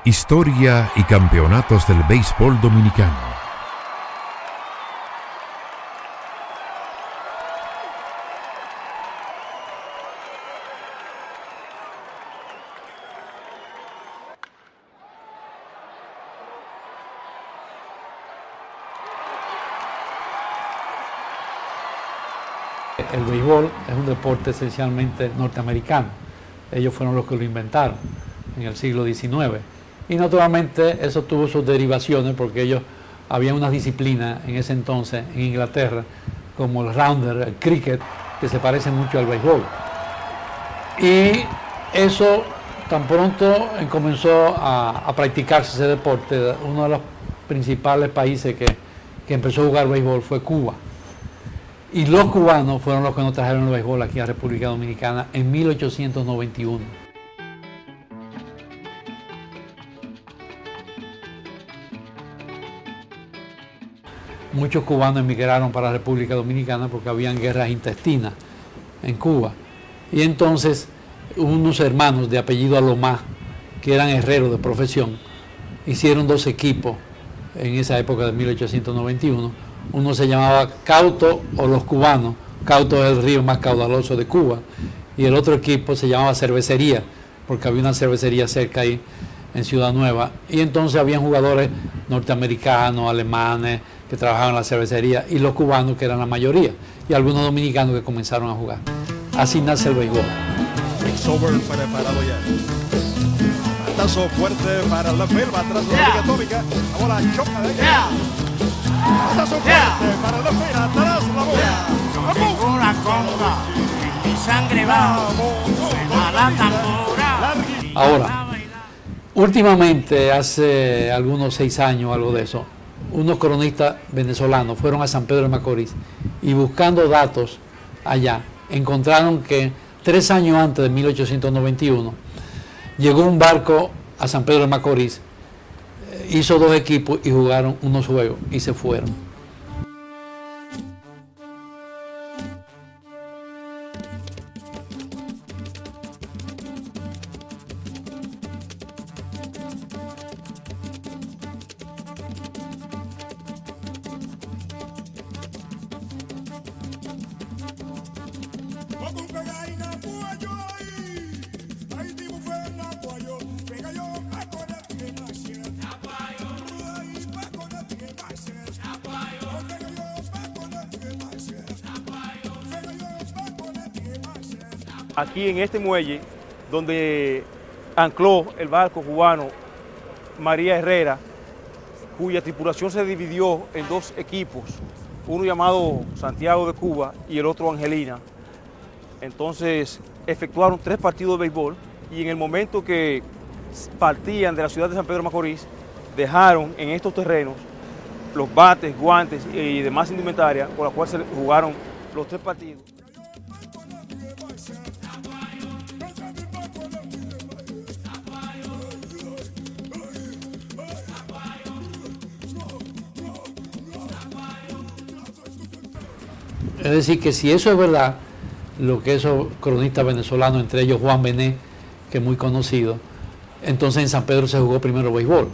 Historia y campeonatos del béisbol dominicano. El béisbol es un deporte esencialmente norteamericano. Ellos fueron los que lo inventaron en el siglo XIX. Y naturalmente eso tuvo sus derivaciones porque ellos había unas disciplinas en ese entonces en Inglaterra, como el rounder, el cricket, que se parecen mucho al béisbol. Y eso tan pronto comenzó a practicarse ese deporte. Uno de los principales países que empezó a jugar béisbol fue Cuba. Y los cubanos fueron los que nos trajeron el béisbol aquí a República Dominicana en 1891. Muchos cubanos emigraron para la República Dominicana porque habían guerras intestinas en Cuba. Y entonces unos hermanos de apellido Alomá, que eran herreros de profesión, hicieron dos equipos en esa época de 1891. Uno se llamaba Cauto o los Cubanos. Cauto es el río más caudaloso de Cuba. Y el otro equipo se llamaba Cervecería, porque había una cervecería cerca ahí en Ciudad Nueva. Y entonces habían jugadores norteamericanos, alemanes, que trabajaban en la cervecería, y los cubanos, que eran la mayoría, y algunos dominicanos que comenzaron a jugar. Así nace el béisbol. Over preparado ya. Batazo fuerte para la firma, atrás de la liga atómica. La bola choca de ella. Batazo fuerte para la firma, atrás la bola. Yo tengo la conga, en mi sangre va, suena la tambora. Ahora, últimamente, hace algunos 6 años, algo de eso, unos cronistas venezolanos fueron a San Pedro de Macorís y buscando datos allá, encontraron que 3 años antes de 1891 llegó un barco a San Pedro de Macorís, hizo 2 equipos y jugaron unos juegos y se fueron. Aquí en este muelle, donde ancló el barco cubano María Herrera, cuya tripulación se dividió en 2 equipos, uno llamado Santiago de Cuba y el otro Angelina. Entonces efectuaron 3 partidos de béisbol y en el momento que partían de la ciudad de San Pedro de Macorís, dejaron en estos terrenos los bates, guantes y demás indumentaria con la cual se jugaron los 3 partidos. Es decir, que si eso es verdad, lo que esos cronistas venezolanos, entre ellos Juan Bené, que es muy conocido, entonces en San Pedro se jugó primero béisbol.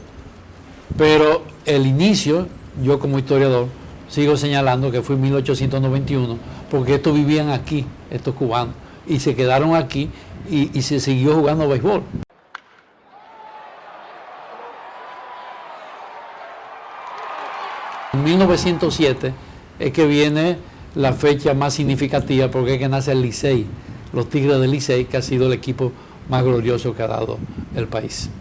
Pero el inicio, yo como historiador, sigo señalando que fue en 1891, porque estos vivían aquí, estos cubanos, y se quedaron aquí y se siguió jugando béisbol. En 1907 es que viene la fecha más significativa porque es que nace el Licey, los Tigres del Licey, que ha sido el equipo más glorioso que ha dado el país.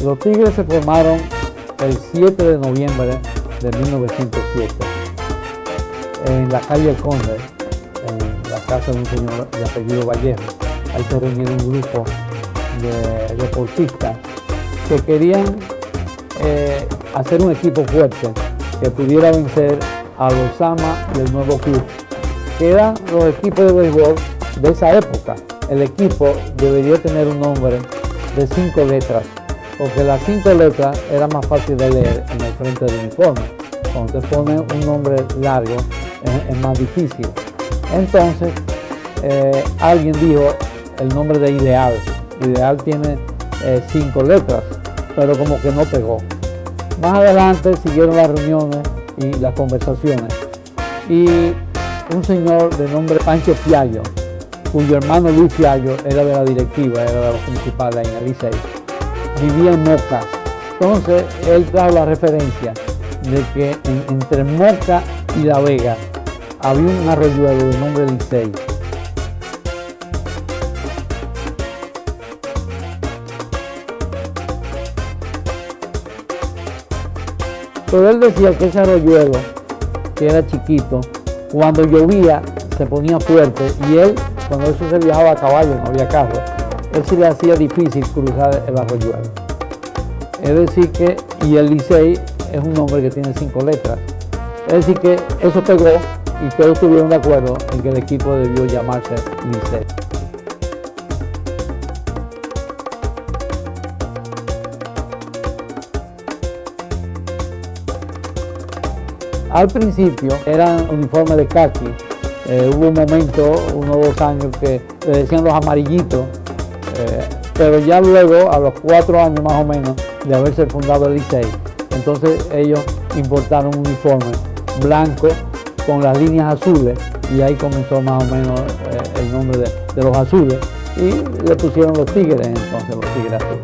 Los Tigres se formaron el 7 de noviembre de 1907 en la calle El Conde, en la casa de un señor de apellido Vallejo. Ahí se reunieron un grupo de deportistas que querían hacer un equipo fuerte que pudiera vencer a los Sama y el nuevo club, que eran los equipos de béisbol de esa época. El equipo debería tener un nombre de 5 letras, porque las 5 letras era más fácil de leer en el frente del uniforme. Cuando te ponen un nombre largo es más difícil. Entonces alguien dijo el nombre de Ideal. Ideal tiene 5 letras, pero como que no pegó. Más adelante siguieron las reuniones y las conversaciones, y un señor de nombre Pancho Fiallo, cuyo hermano Luis Fiallo era de la directiva, era de los principales en el Licey, vivía en Moca. Entonces él trajo la referencia de que entre Moca y La Vega había un arroyuelo de nombre Licey. Pero él decía que ese arroyuelo, que era chiquito, cuando llovía se ponía fuerte, y él, cuando eso se viajaba a caballo, no había carro, él se le hacía difícil cruzar el arroyuelo. Es decir que, y el Licey es un nombre que tiene 5 letras. Es decir que eso pegó y todos estuvieron de acuerdo en que el equipo debió llamarse Licey. Al principio eran uniformes de khaki. Hubo un momento, 1 o 2 años, que le decían los amarillitos, pero ya luego, a los 4 años más o menos de haberse fundado el Licey, entonces ellos importaron un uniforme blanco con las líneas azules, y ahí comenzó más o menos el nombre de los azules, y le pusieron los tigres, entonces los tigres azules.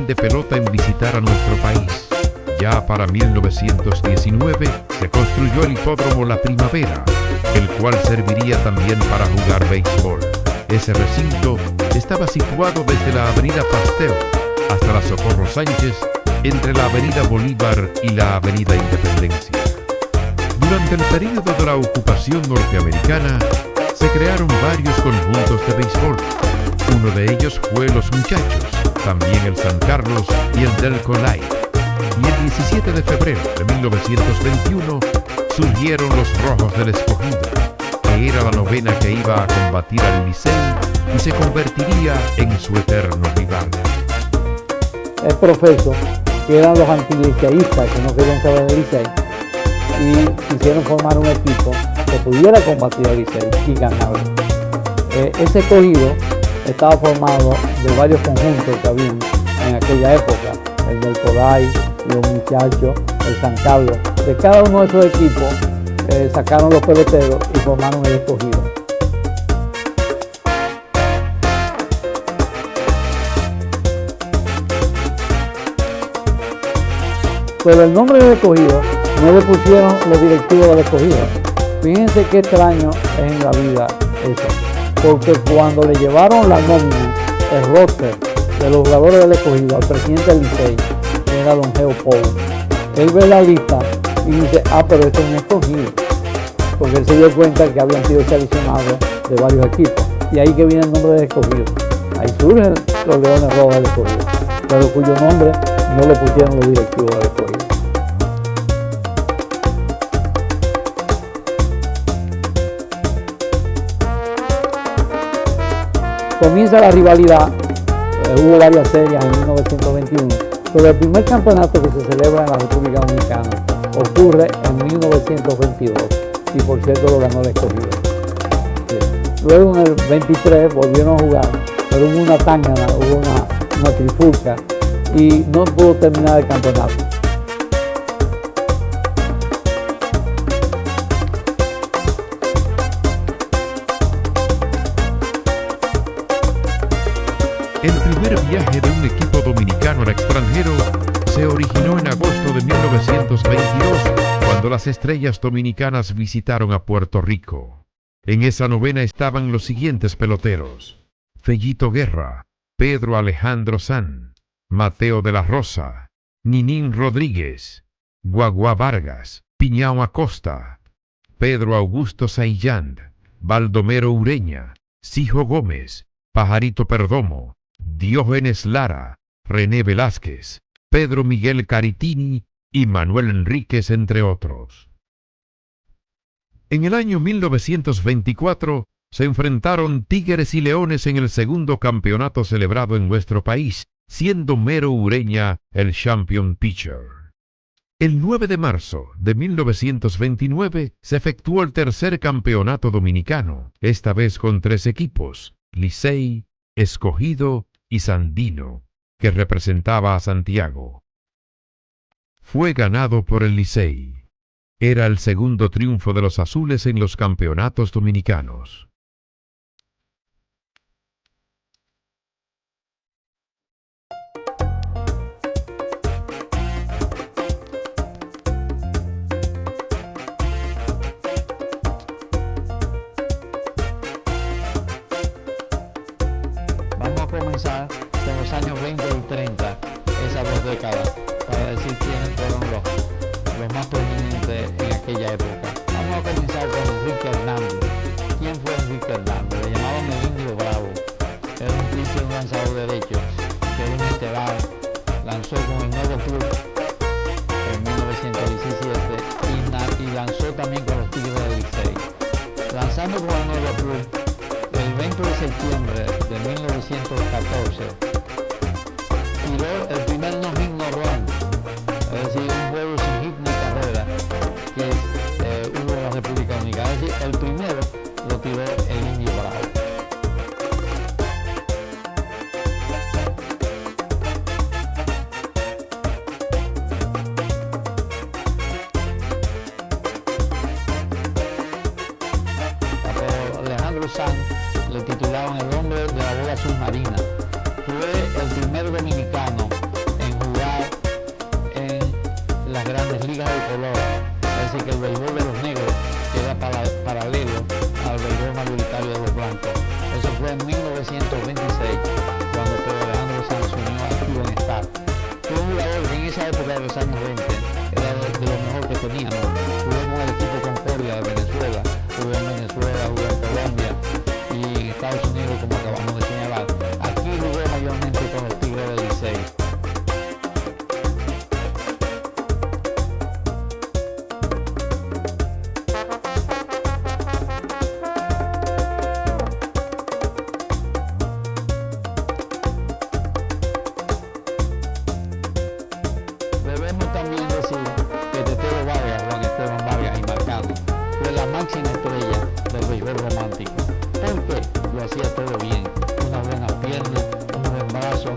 De pelota en visitar a nuestro país. Ya para 1919 se construyó el hipódromo La Primavera, el cual serviría también para jugar béisbol. Ese recinto estaba situado desde la avenida Pasteur hasta la Socorro Sánchez, entre la avenida Bolívar y la avenida Independencia. Durante el período de la ocupación norteamericana, se crearon varios conjuntos de béisbol. Uno de ellos fue Los Muchachos, también el San Carlos y el Delco Light. Y el 17 de febrero de 1921 surgieron los Rojos del Escogido, que era la novena que iba a combatir al Licey y se convertiría en su eterno rival. El profeso, que eran los antiliceístas que no querían saber del Licey, y quisieron formar un equipo que pudiera combatir al Licey y ganarlo. Ese Escogido estaba formado de varios conjuntos que habían en aquella época, el del Koday, Los Muchachos, el San Carlos. De cada uno de esos equipos sacaron los peloteros y formaron el Escogido. Pero el nombre del Escogido no le pusieron los directivos del Escogido. Fíjense qué extraño es en la vida eso. Porque cuando le llevaron la nómina, el roster de los jugadores del Escogido al presidente del Licey, que era don Geo Pou, él ve la lista y dice, pero esto es un Escogido. Porque él se dio cuenta que habían sido seleccionados de varios equipos. Y ahí que viene el nombre del Escogido. Ahí surgen los Leones Rojos del Escogido, pero cuyo nombre no le pusieron los directivos del Escogido. Comienza la rivalidad, hubo varias series en 1921, pero el primer campeonato que se celebra en la República Dominicana ocurre en 1922 y por cierto lo ganó el Escogido. Luego en el 23 volvieron a jugar, pero hubo una tángana, hubo una trifulca y no pudo terminar el campeonato. El primer viaje de un equipo dominicano al extranjero se originó en agosto de 1922, cuando las Estrellas Dominicanas visitaron a Puerto Rico. En esa novena estaban los siguientes peloteros: Fellito Guerra, Pedro Alejandro San, Mateo de la Rosa, Ninín Rodríguez, Guaguá Vargas, Piñao Acosta, Pedro Augusto Saillán, Baldomero Ureña, Sijo Gómez, Pajarito Perdomo, Diógenes Lara, René Velázquez, Pedro Miguel Caritini y Manuel Enríquez, entre otros. En el año 1924 se enfrentaron Tigres y Leones en el segundo campeonato celebrado en nuestro país, siendo Mero Ureña el champion pitcher. El 9 de marzo de 1929 se efectuó el tercer campeonato dominicano, esta vez con 3 equipos: Licey, Escogido y Sandino, que representaba a Santiago. Fue ganado por el Licey. Era el segundo triunfo de los azules en los campeonatos dominicanos. Vamos a comenzar con los años 20 y 30, esas 2 décadas, para decir quiénes fueron los más prominentes en aquella época. Vamos a comenzar con Enrique Hernández. ¿Quién fue Enrique Hernández? Le llamaban el Indio Bravo. Era un pitcher, un lanzador derecho, que era un estelar. Lanzó con el Nuevo Club en 1917 y lanzó también con los Tigres del Licey. Lanzando con el Nuevo Club, el 20 de septiembre de 1914, tiró el primer no-hit no-run, es decir, un juego sin hit ni carrera que hubo en la República Dominicana. Es decir, el primero lo tiró el Indio Bravo. A Alejandro Sanz le titulaban el hombre de la bola submarina. Fue el primer dominicano en jugar en las grandes ligas de color. Es decir, que el béisbol de los negros queda paralelo al béisbol mayoritario de los blancos. Eso fue en 1926, cuando Pedro Alejandro Sanz se unió al Club Bienestar. Fue un jugador que en esa época de los años 20 era de lo mejor que teníamos. Jugó con el equipo Concordia de Venezuela, jugó en Venezuela, jugó en Colombia y en Estados Unidos, como acabamos de señalar. Aquí jugó mayormente con los Tigres del Licey. Debemos también decir que Tetelo Vargas, Juan Esteban Vargas y Marcano, fue la máxima estrella del béisbol romántico. ¿Por qué? Lo hacía todo bien. Una buena pierna, un buen brazo,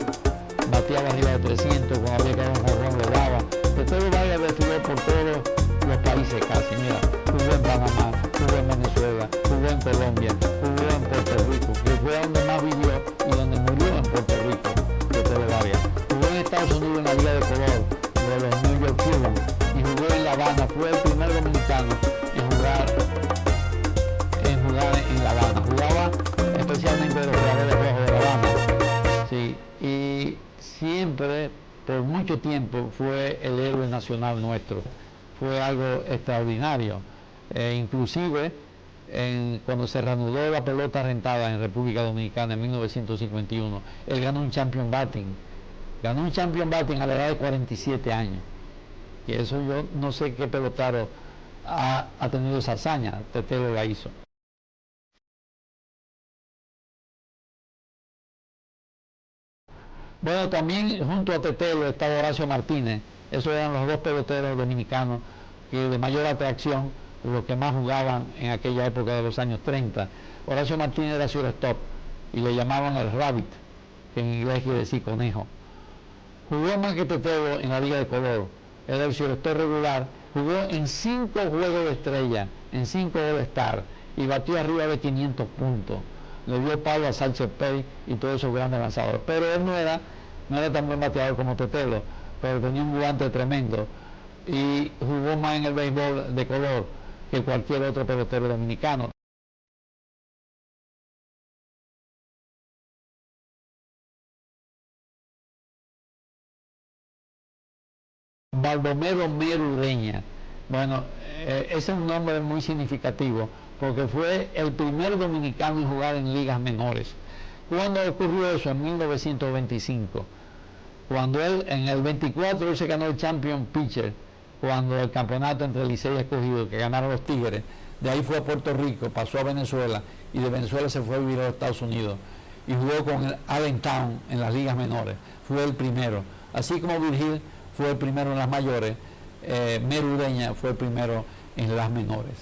bateaba arriba de 300, cuando había que dar un jonrón lo daba. Tetelo Vargas desfiló por todos los países casi. Mira, jugó en Panamá, jugó en Venezuela, jugó en Colombia, jugó en Puerto Rico, que fue donde más vivió y donde murió, en Puerto Rico, Tetelo Vargas. Jugó en Estados Unidos en la Liga de Color de los New York Cubans y jugó en La Habana. Fue el primer dominicano en jugar en La Habana. Jugaba especialmente de los jugadores rojos de La Habana. Sí, y siempre, por mucho tiempo, fue el héroe nacional nuestro. Fue algo extraordinario. Inclusive, cuando se reanudó la pelota rentada en República Dominicana en 1951, él ganó un champion batting. Ganó un champion batting a la edad de 47 años. Y eso yo no sé qué pelotero ha tenido esa hazaña. Tetelo la hizo. Bueno, también junto a Tetelo estaba Horacio Martínez. Esos eran los dos peloteros dominicanos que de mayor atracción, los que más jugaban en aquella época de los años 30. Horacio Martínez era shortstop y le llamaban el rabbit, que en inglés quiere decir conejo. Jugó más que Tetelo en la Liga de Color. Era el shortstop regular. Jugó en 5 juegos de estrella, en 5 All-Star, y batió arriba de 500 puntos. Le dio palo a Sánchez Pey y todos esos grandes lanzadores. Pero él no era tan buen bateador como Tetelo, pero tenía un guante tremendo. Y jugó más en el béisbol de color que cualquier otro pelotero dominicano. Baldomero Mero Ureña. Bueno, ese es un nombre muy significativo porque fue el primer dominicano en jugar en ligas menores. ¿Cuándo ocurrió eso? En 1925. Cuando él, en el 24, él se ganó el Champion Pitcher, cuando el campeonato entre Licey y Escogido, que ganaron los Tigres. De ahí fue a Puerto Rico, pasó a Venezuela, y de Venezuela se fue a vivir a los Estados Unidos. Y jugó con el Allentown en las ligas menores. Fue el primero. Así como Virgil fue el primero en las mayores, Mero Ureña fue el primero en las menores.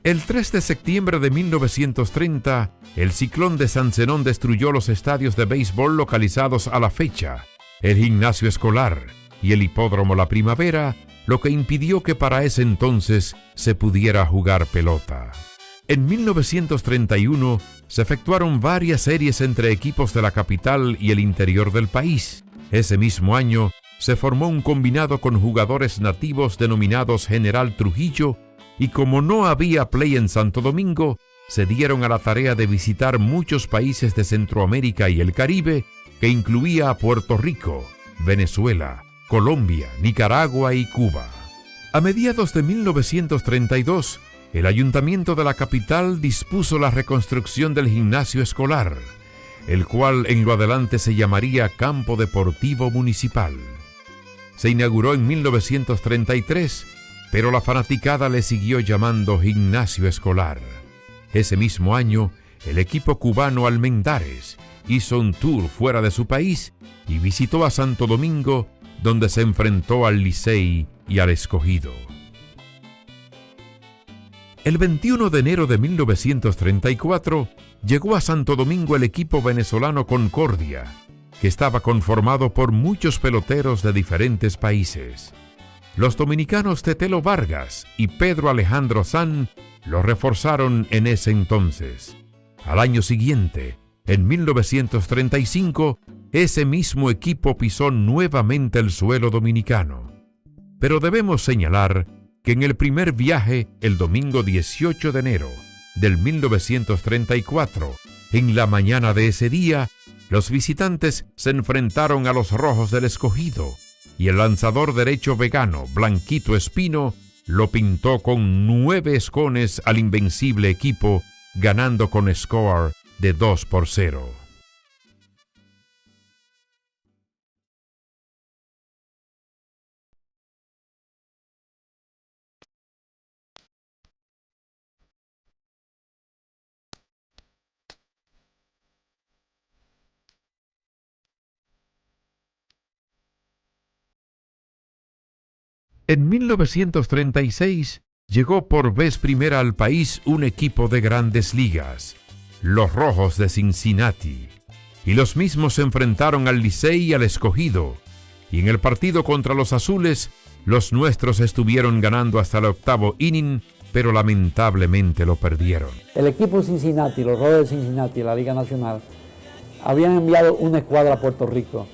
El 3 de septiembre de 1930, el ciclón de San Zenón destruyó los estadios de béisbol localizados a la fecha, el gimnasio escolar y el hipódromo La Primavera, lo que impidió que para ese entonces se pudiera jugar pelota. En 1931 se efectuaron varias series entre equipos de la capital y el interior del país. Ese mismo año se formó un combinado con jugadores nativos denominados General Trujillo, y como no había play en Santo Domingo, se dieron a la tarea de visitar muchos países de Centroamérica y el Caribe, que incluía a Puerto Rico, Venezuela, Colombia, Nicaragua y Cuba. A mediados de 1932, el ayuntamiento de la capital dispuso la reconstrucción del gimnasio escolar, el cual en lo adelante se llamaría Campo Deportivo Municipal. Se inauguró en 1933, pero la fanaticada le siguió llamando Gimnasio Escolar. Ese mismo año, el equipo cubano Almendares hizo un tour fuera de su país y visitó a Santo Domingo, donde se enfrentó al Licey y al Escogido. El 21 de enero de 1934 llegó a Santo Domingo el equipo venezolano Concordia, que estaba conformado por muchos peloteros de diferentes países. Los dominicanos Tetelo Vargas y Pedro Alejandro Sanz lo reforzaron en ese entonces. Al año siguiente, en 1935, ese mismo equipo pisó nuevamente el suelo dominicano. Pero debemos señalar que en el primer viaje, el domingo 18 de enero del 1934, en la mañana de ese día, los visitantes se enfrentaron a los Rojos del Escogido y el lanzador derecho vegano Blanquito Espino lo pintó con 9 escones al invencible equipo, ganando con score de 2-0. En 1936 llegó por vez primera al país un equipo de grandes ligas, los Rojos de Cincinnati, y los mismos se enfrentaron al Licey y al Escogido, y en el partido contra los Azules, los nuestros estuvieron ganando hasta el 8º inning, pero lamentablemente lo perdieron. El equipo de Cincinnati, los Rojos de Cincinnati, la Liga Nacional, habían enviado una escuadra a Puerto Rico,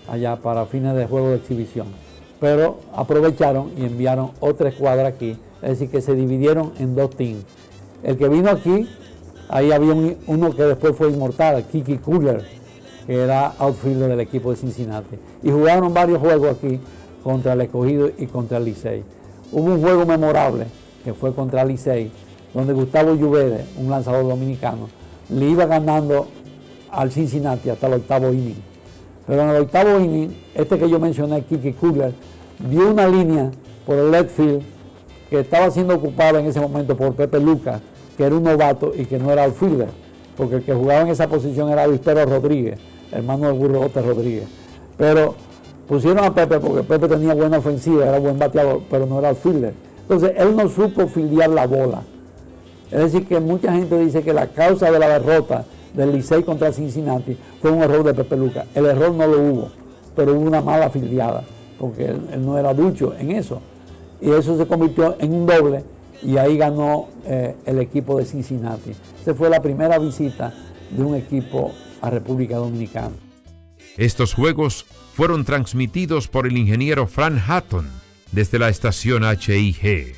allá para fines de juego de exhibición. Pero aprovecharon y enviaron otra escuadra aquí, es decir, que se dividieron en 2 teams. El que vino aquí, ahí había uno que después fue inmortal, Kiki Cooler, que era outfielder del equipo de Cincinnati. Y jugaron varios juegos aquí contra el Escogido y contra el Licey. Hubo un juego memorable, que fue contra el Licey, donde Gustavo Lluvede, un lanzador dominicano, le iba ganando al Cincinnati hasta el 8º inning. Pero en el 8º inning, este que yo mencioné, Kiki Cooler, dio una línea por el left field que estaba siendo ocupada en ese momento por Pepe Lucas, que era un novato y que no era outfielder, porque el que jugaba en esa posición era Vispero Rodríguez, hermano de Burrote Rodríguez. Pero pusieron a Pepe porque Pepe tenía buena ofensiva, era buen bateador, pero no era outfielder. Entonces él no supo fildear la bola. Es decir, que mucha gente dice que la causa de la derrota del Licey contra Cincinnati fue un error de Pepe Lucas. El error no lo hubo, pero hubo una mala fildeada, porque él no era ducho en eso. Y eso se convirtió en un doble, y ahí ganó el equipo de Cincinnati. Esa fue la primera visita de un equipo a República Dominicana. Estos juegos fueron transmitidos por el ingeniero Frank Hatton desde la estación HIG.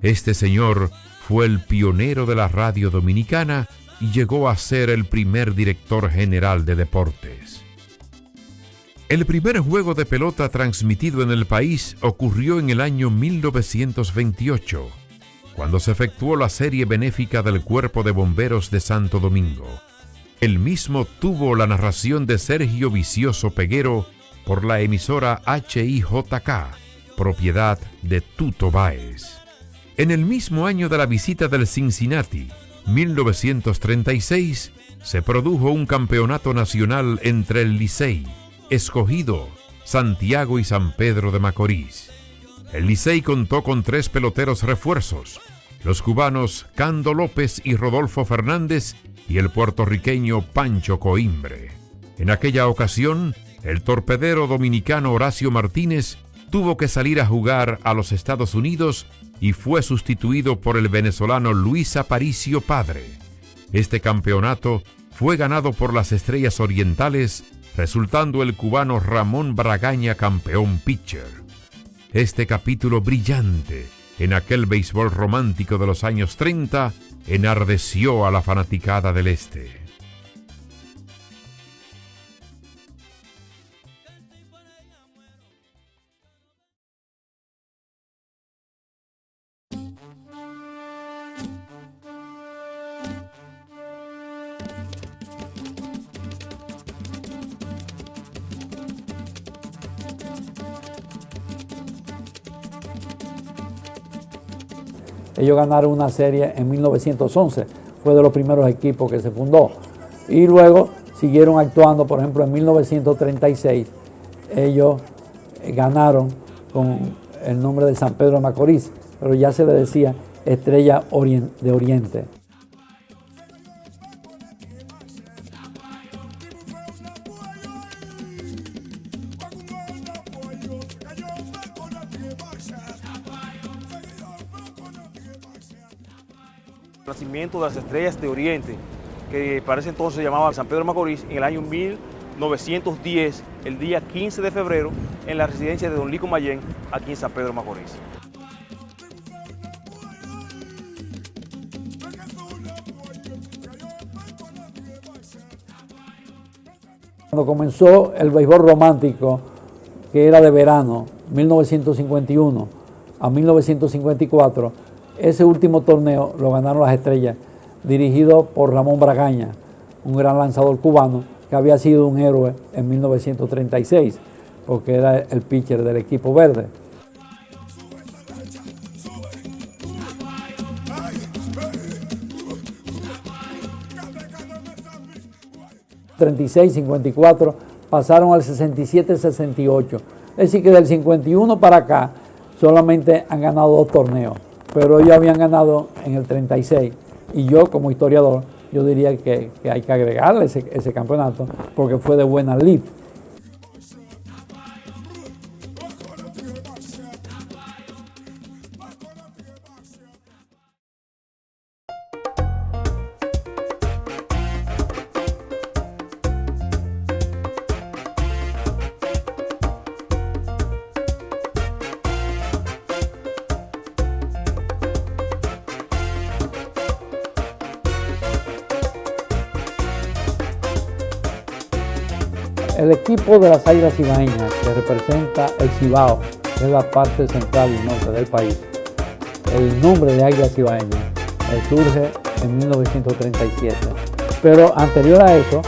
Este señor fue el pionero de la radio dominicana y llegó a ser el primer director general de deportes. El primer juego de pelota transmitido en el país ocurrió en el año 1928, cuando se efectuó la serie benéfica del Cuerpo de Bomberos de Santo Domingo. El mismo tuvo la narración de Sergio Vicioso Peguero por la emisora HIJK, propiedad de Tuto Báez. En el mismo año de la visita del Cincinnati, 1936, se produjo un campeonato nacional entre el Licey, Escogido, Santiago y San Pedro de Macorís. El Licey contó con 3 peloteros refuerzos, los cubanos Cando López y Rodolfo Fernández y el puertorriqueño Pancho Coimbre. En aquella ocasión, el torpedero dominicano Horacio Martínez tuvo que salir a jugar a los Estados Unidos y fue sustituido por el venezolano Luis Aparicio Padre. Este campeonato fue ganado por las Estrellas Orientales, resultando el cubano Ramón Bragaña campeón pitcher. Este capítulo brillante en aquel béisbol romántico de los años 30 enardeció a la fanaticada del Este. Ellos ganaron una serie en 1911, fue de los primeros equipos que se fundó. Y luego siguieron actuando, por ejemplo, en 1936, ellos ganaron con el nombre de San Pedro de Macorís, pero ya se le decía Estrella de Oriente. Nacimiento de las Estrellas de Oriente, que para ese entonces se llamaba San Pedro de Macorís, en el año 1936. 1910, el día 15 de febrero, en la residencia de don Lico Mayén, aquí en San Pedro Macorís. Cuando comenzó el béisbol romántico, que era de verano, 1951 a 1954, ese último torneo lo ganaron las Estrellas, dirigido por Ramón Bragaña, un gran lanzador cubano que había sido un héroe en 1936, porque era el pitcher del equipo verde. ...36, 54, pasaron al 67, 68. Es decir, que del 51 para acá solamente han ganado 2 torneos, pero ellos habían ganado en el 36. Y yo, como historiador, yo diría que hay que agregarle ese campeonato porque fue de buena lid. El equipo de las Águilas Cibaeñas, que representa el Cibao, que es la parte central y norte del país, el nombre de Águilas Cibaeñas surge en 1937. Pero anterior a eso,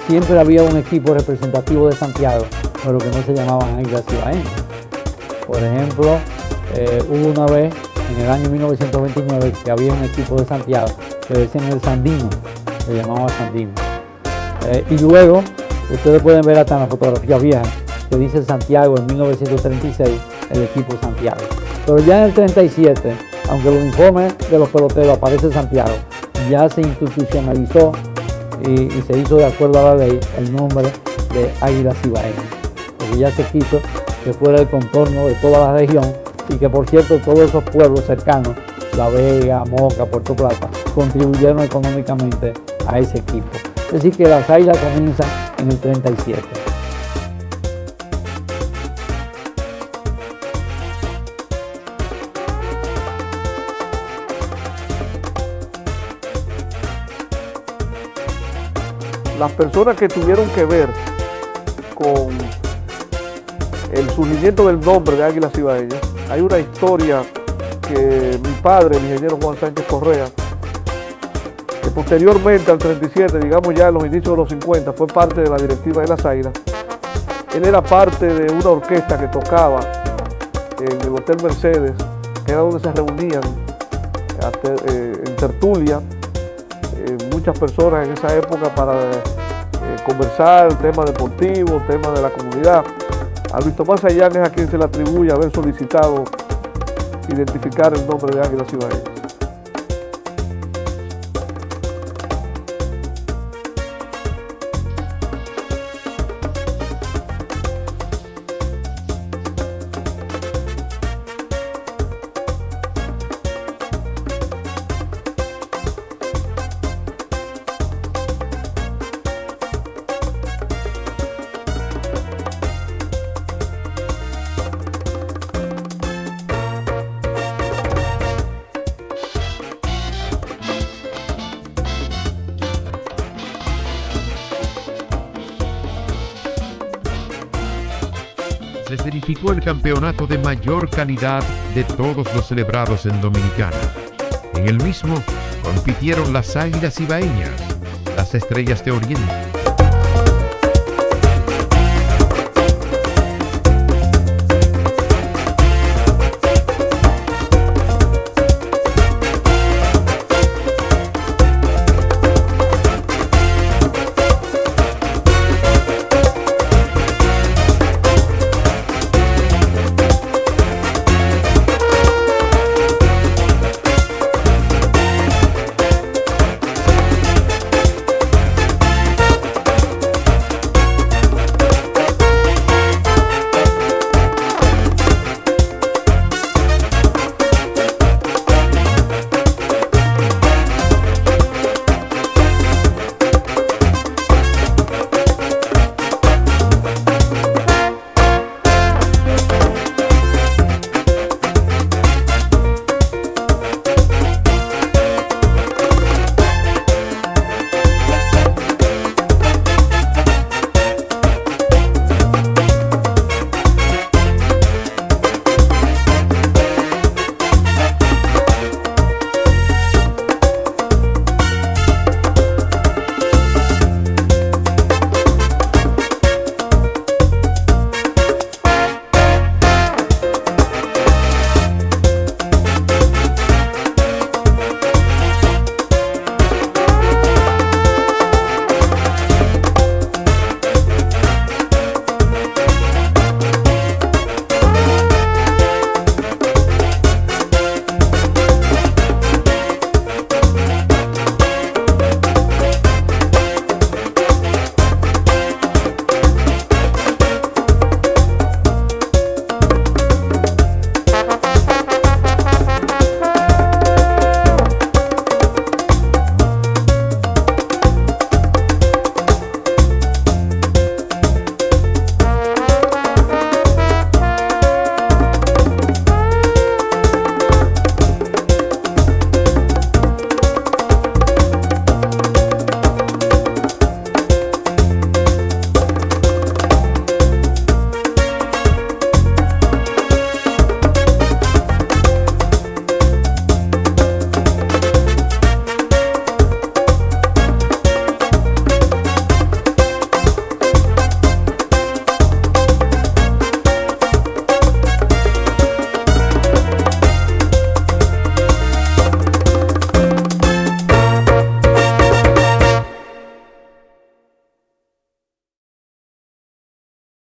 siempre había un equipo representativo de Santiago, pero que no se llamaban Águilas Cibaeñas. Por ejemplo, hubo una vez, en el año 1929, que había un equipo de Santiago que decían el Sandino, se llamaba Sandino. Y luego, ustedes pueden ver hasta en la fotografía vieja que dice Santiago en 1936, el equipo Santiago. Pero ya en el 37, aunque el uniforme de los peloteros aparece Santiago, ya se institucionalizó y se hizo de acuerdo a la ley el nombre de Águilas Cibaeñas, porque ya se quiso que fuera el contorno de toda la región y que, por cierto, todos esos pueblos cercanos, La Vega, Moca, Puerto Plata, contribuyeron económicamente a ese equipo. Es decir, que las Águilas comienzan en el 37. Las personas que tuvieron que ver con el surgimiento del nombre de Águilas Cibaeñas, hay una historia que mi padre, el ingeniero Juan Sánchez Correa, que posteriormente al 37, digamos ya en los inicios de los 50, fue parte de la directiva de las Águilas. Él era parte de una orquesta que tocaba en el Hotel Mercedes, que era donde se reunían en tertulia muchas personas en esa época para conversar temas deportivos, temas de la comunidad. A Luis Tomás Sayán es a quien se le atribuye haber solicitado identificar el nombre de Águilas Cibaeñas. Se verificó el campeonato de mayor calidad de todos los celebrados en Dominicana. En el mismo compitieron las Águilas Cibaeñas, las Estrellas de Oriente,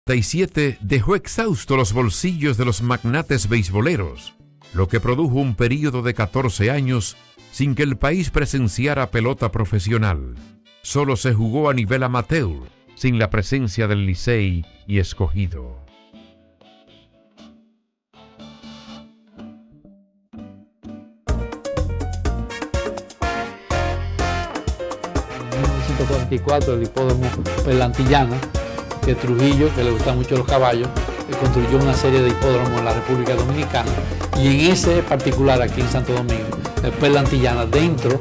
1947 dejó exhausto los bolsillos de los magnates beisboleros, lo que produjo un período de 14 años sin que el país presenciara pelota profesional. Solo se jugó a nivel amateur, sin la presencia del Licey y Escogido. En 1944 el hipódromo Perlantillana, que Trujillo, que le gustan mucho los caballos, construyó una serie de hipódromos en la República Dominicana, y en ese particular aquí en Santo Domingo, el Perlantillana, dentro,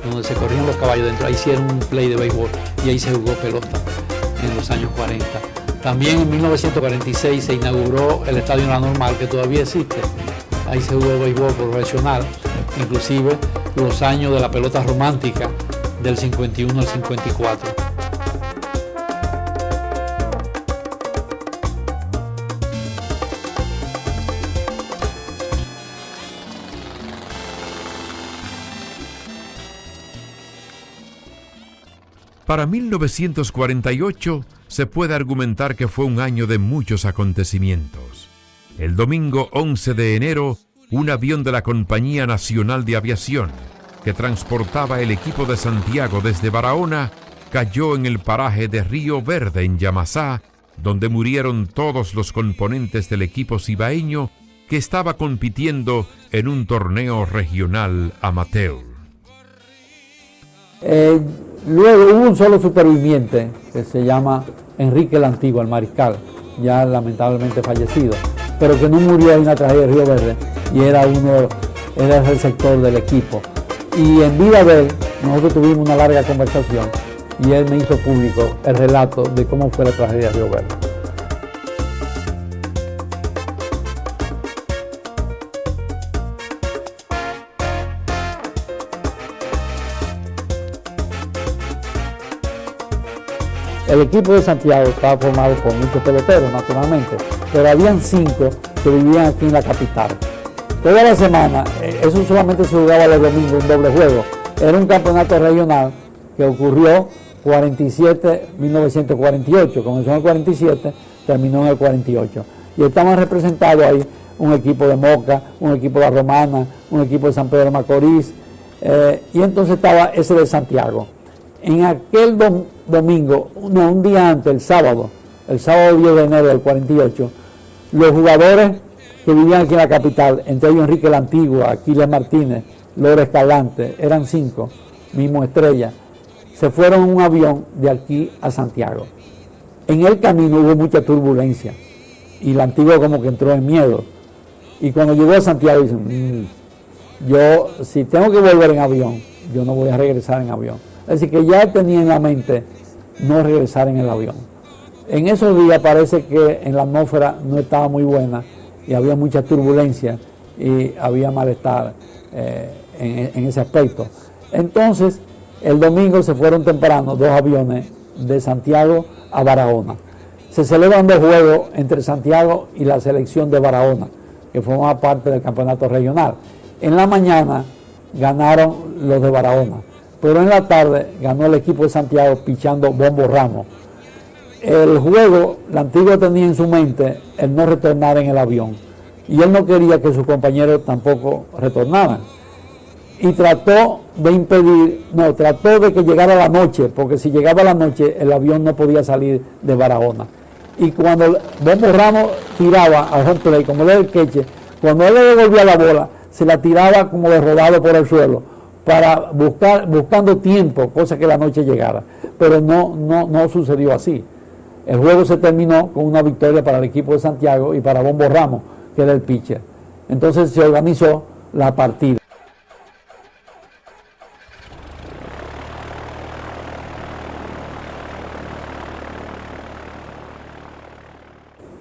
donde se corrían los caballos dentro, ahí hicieron un play de béisbol y ahí se jugó pelota en los años 40. También en 1946 se inauguró el Estadio La Normal, que todavía existe. Ahí se jugó béisbol profesional, inclusive los años de la pelota romántica del 51 al 54. Para 1948 se puede argumentar que fue un año de muchos acontecimientos. El domingo 11 de enero, un avión de la Compañía Nacional de Aviación, que transportaba el equipo de Santiago desde Barahona, cayó en el paraje de Río Verde, en Yamasá, donde murieron todos los componentes del equipo cibaeño que estaba compitiendo en un torneo regional amateur. Luego hubo un solo superviviente que se llama Enrique el Antiguo, el mariscal, ya lamentablemente fallecido, pero que no murió en la tragedia de Río Verde, y era el sector del equipo. Y en vida de él, nosotros tuvimos una larga conversación y él me hizo público el relato de cómo fue la tragedia de Río Verde. El equipo de Santiago estaba formado por muchos peloteros, naturalmente, pero habían 5 que vivían aquí en la capital. Toda la semana, eso solamente se jugaba los domingos, un doble juego. Era un campeonato regional que ocurrió 1948, comenzó en el 47, terminó en el 48. Y estaban representados ahí un equipo de Moca, un equipo de La Romana, un equipo de San Pedro de Macorís, y entonces estaba ese de Santiago. En aquel domingo, un día antes, el sábado 10 de enero del 48, los jugadores que vivían aquí en la capital, entre ellos Enrique el Antiguo, Aquiles Martínez, Lore Escalante, eran 5, mismo Estrella, se fueron en un avión de aquí a Santiago. En el camino hubo mucha turbulencia y el Antiguo como que entró en miedo. Y cuando llegó a Santiago dice, yo si tengo que volver en avión, yo no voy a regresar en avión. Es decir, que ya tenía en la mente no regresar en el avión. En esos días parece que en la atmósfera no estaba muy buena y había mucha turbulencia y había malestar en ese aspecto. Entonces, el domingo se fueron temprano 2 aviones de Santiago a Barahona. Se celebran 2 juegos entre Santiago y la selección de Barahona, que formaba parte del campeonato regional. En la mañana ganaron los de Barahona, pero en la tarde ganó el equipo de Santiago pichando Bombo Ramos. El juego, el Antiguo tenía en su mente el no retornar en el avión, y él no quería que sus compañeros tampoco retornaran. Y trató de que llegara la noche, porque si llegaba la noche el avión no podía salir de Barahona. Y cuando Bombo Ramos tiraba al home play, como era el queche, cuando él le devolvía la bola, se la tiraba como de rodado por el suelo, para buscando tiempo, cosa que la noche llegara. Pero no sucedió así. El juego se terminó con una victoria para el equipo de Santiago y para Bombo Ramos, que era el pitcher. Entonces se organizó la partida.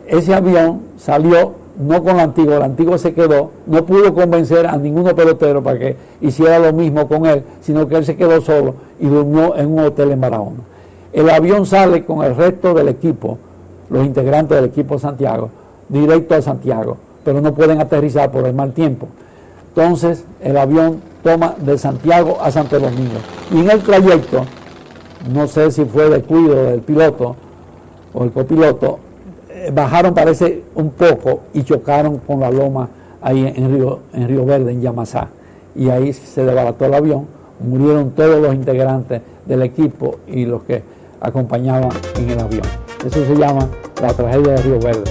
Ese avión salió no con el Antiguo se quedó, no pudo convencer a ninguno pelotero para que hiciera lo mismo con él, sino que él se quedó solo y durmió en un hotel en Barahona. El avión sale con el resto del equipo, los integrantes del equipo Santiago, directo a Santiago, pero no pueden aterrizar por el mal tiempo. Entonces el avión toma de Santiago a Santo Domingo, y en el trayecto, no sé si fue descuido del piloto o el copiloto, bajaron parece un poco y chocaron con la loma ahí en Río Verde, en Yamasá. Y ahí se desbarató el avión, murieron todos los integrantes del equipo y los que acompañaban en el avión. Eso se llama la tragedia de Río Verde.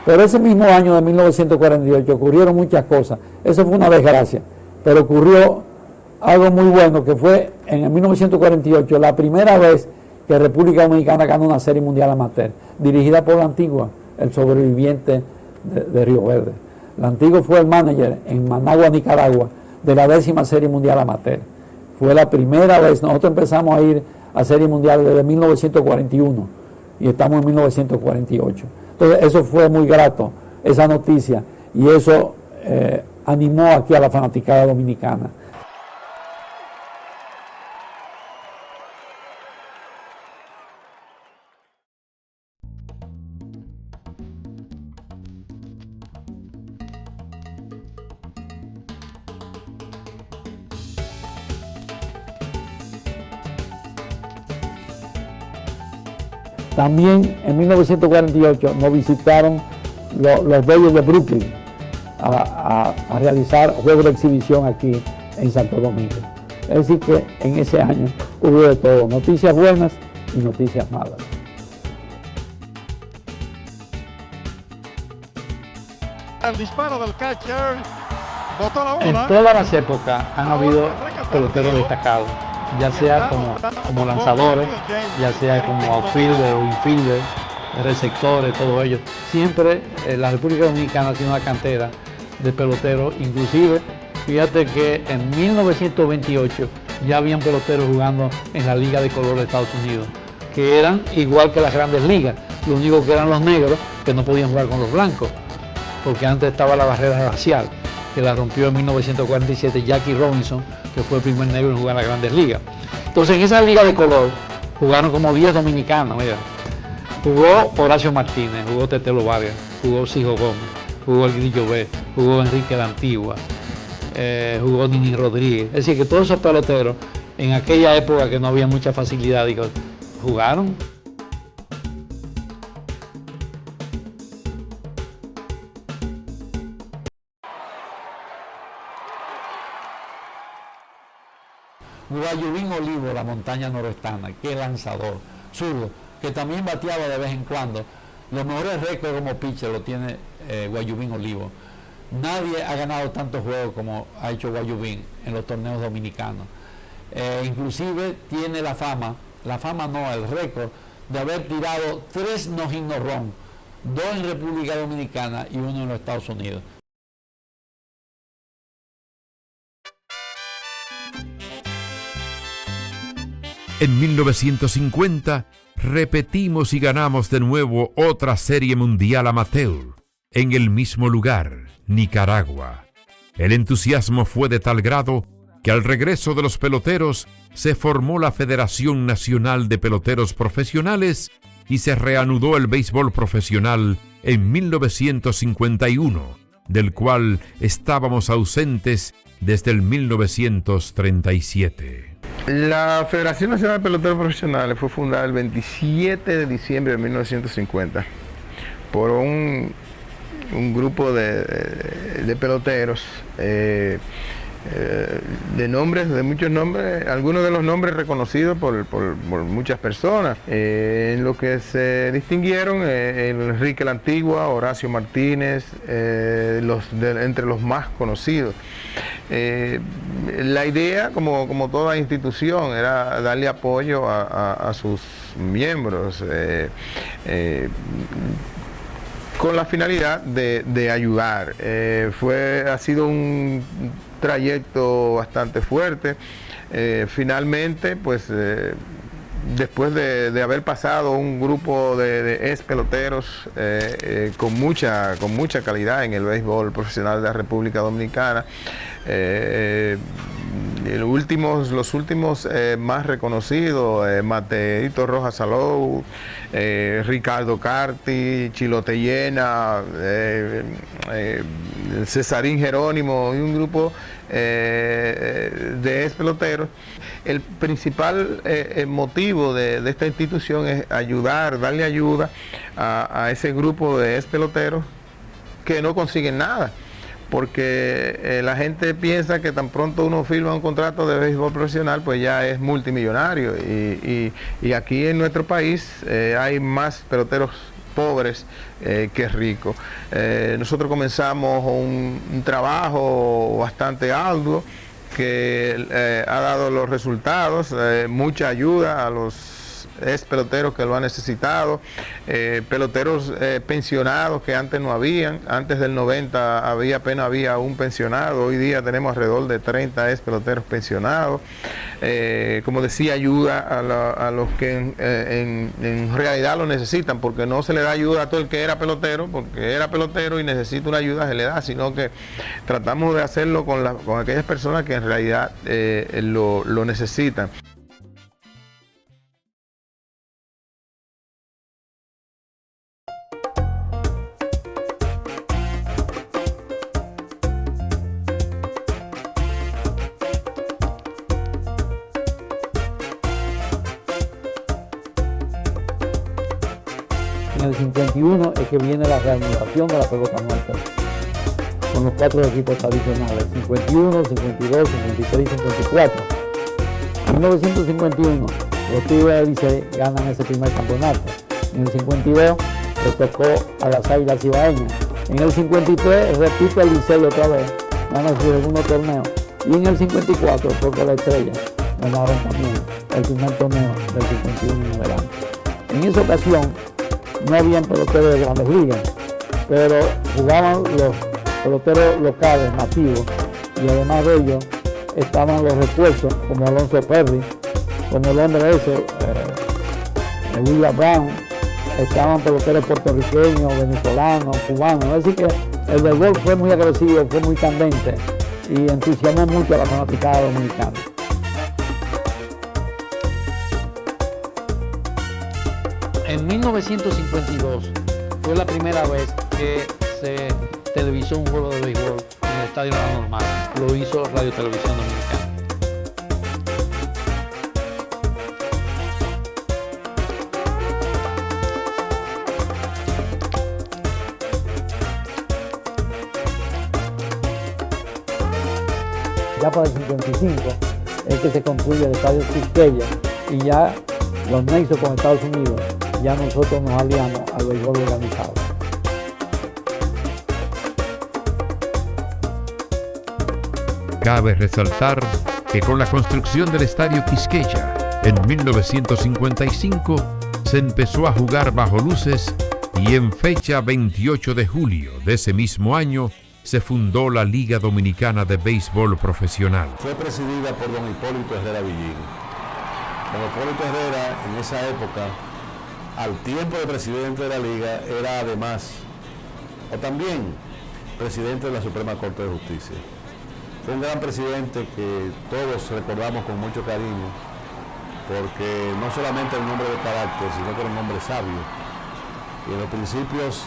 Pero ese mismo año de 1948 ocurrieron muchas cosas. Eso fue una desgracia. Pero ocurrió algo muy bueno, que fue en el 1948 la primera vez que República Dominicana ganó una serie mundial amateur, dirigida por la Antigua, el sobreviviente de Río Verde. La Antigua fue el manager en Managua, Nicaragua, de la 10ª serie mundial amateur. Fue la primera vez. Nosotros empezamos a ir a serie mundial desde 1941 y estamos en 1948. Entonces eso fue muy grato, esa noticia, y eso animó aquí a la fanaticada dominicana. También en 1948 nos visitaron los Dodgers de Brooklyn a realizar juegos de exhibición aquí en Santo Domingo. Es decir que en ese año hubo de todo, noticias buenas y noticias malas. El disparo del catcher. Botó la bola. En todas las épocas han habido peloteros destacados, ya sea como lanzadores, ya sea como outfielder o infielder, receptores, todos ellos. Siempre la República Dominicana tiene una cantera de peloteros, inclusive, fíjate que en 1928 ya habían peloteros jugando en la Liga de Color de Estados Unidos, que eran igual que las grandes ligas, lo único que eran los negros que no podían jugar con los blancos, porque antes estaba la barrera racial, que la rompió en 1947 Jackie Robinson, que fue el primer negro en jugar en las grandes ligas. Entonces en esa liga de color jugaron como 10 dominicanos, mira. Jugó Horacio Martínez, jugó Tetelo Vargas, jugó Sijo Gómez, jugó el Grillo B, jugó Enrique de Antigua, jugó Nini Rodríguez. Es decir, que todos esos peloteros, en aquella época que no había mucha facilidad, digo, jugaron. Guayubín Olivo, la montaña noroestana, qué lanzador, zurdo, que también bateaba de vez en cuando. Los mejores récords como pitcher lo tiene Guayubín Olivo. Nadie ha ganado tantos juegos como ha hecho Guayubín en los torneos dominicanos. Inclusive tiene la fama no, el récord de haber tirado 3 no-hit no-run, 2 en República Dominicana y 1 en los Estados Unidos. En 1950 repetimos y ganamos de nuevo otra serie mundial amateur, en el mismo lugar, Nicaragua. El entusiasmo fue de tal grado que al regreso de los peloteros se formó la Federación Nacional de Peloteros Profesionales y se reanudó el béisbol profesional en 1951, del cual estábamos ausentes desde el 1937. La Federación Nacional de Peloteros Profesionales fue fundada el 27 de diciembre de 1950 por un grupo de peloteros de nombres, de muchos nombres, algunos de los nombres reconocidos por muchas personas, en lo que se distinguieron Enrique la Antigua, Horacio Martínez, entre los más conocidos. La idea, como toda institución, era darle apoyo a sus miembros con la finalidad de ayudar. Ha sido un trayecto bastante fuerte. Finalmente, pues después de haber pasado un grupo de ex peloteros con mucha calidad en el béisbol profesional de la República Dominicana, los últimos más reconocidos, Mateito Rojas Salou, Ricardo Carti, Chilote Llena, Cesarín Jerónimo y un grupo de ex peloteros. El principal motivo de esta institución es darle ayuda a ese grupo de ex peloteros que no consiguen nada, porque la gente piensa que tan pronto uno firma un contrato de béisbol profesional pues ya es multimillonario, y aquí en nuestro país hay más peloteros pobres que ricos. Nosotros comenzamos un trabajo bastante arduo que ha dado los resultados, mucha ayuda a los ex peloteros que lo han necesitado, peloteros pensionados que antes no habían. Antes del 90 apenas había un pensionado. Hoy día tenemos alrededor de 30 ex peloteros pensionados. Como decía, ayuda a los que en realidad lo necesitan, porque no se le da ayuda a todo el que era pelotero, porque era pelotero y necesita una ayuda, se le da, sino que tratamos de hacerlo con aquellas personas que en realidad lo necesitan. En el 51 es que viene la reanudación de la pelota muerta, con los 4 equipos tradicionales, 51, 52, 53 y 54. En 1951, los Tigres del Licey ganan ese primer campeonato. En el 52, le tocó a las Águilas Cibaeñas. En el 53, repite el Licey otra vez, gana su segundo torneo. Y en el 54, porque la Estrella ganaron también el primer torneo del 51 en adelante. En esa ocasión, no habían peloteros de grandes ligas, pero jugaban los peloteros locales, nativos, y además de ellos estaban los refuerzos como Alonso Perry, como el hombre ese, William Brown, estaban peloteros puertorriqueños, venezolanos, cubanos. Es decir que el béisbol fue muy agresivo, fue muy candente y entusiasmó mucho a la fanaticada dominicana. En 1952 fue la primera vez que se televisó un juego de béisbol en el Estadio La Normal. Lo hizo Radio Televisión Dominicana. Ya para el 55 es que se construye el Estadio Quisqueya, y ya los nexos con Estados Unidos, ya nosotros nos aliamos al béisbol organizado. Cabe resaltar que con la construcción del Estadio Quisqueya en 1955 se empezó a jugar bajo luces, y en fecha 28 de julio de ese mismo año se fundó la Liga Dominicana de Béisbol Profesional. Fue presidida por don Hipólito Herrera Villini. Don Hipólito Herrera, en esa época, al tiempo de presidente de la Liga, era además, o también, presidente de la Suprema Corte de Justicia. Fue un gran presidente que todos recordamos con mucho cariño, porque no solamente era un hombre de carácter, sino que era un hombre sabio. Y en los principios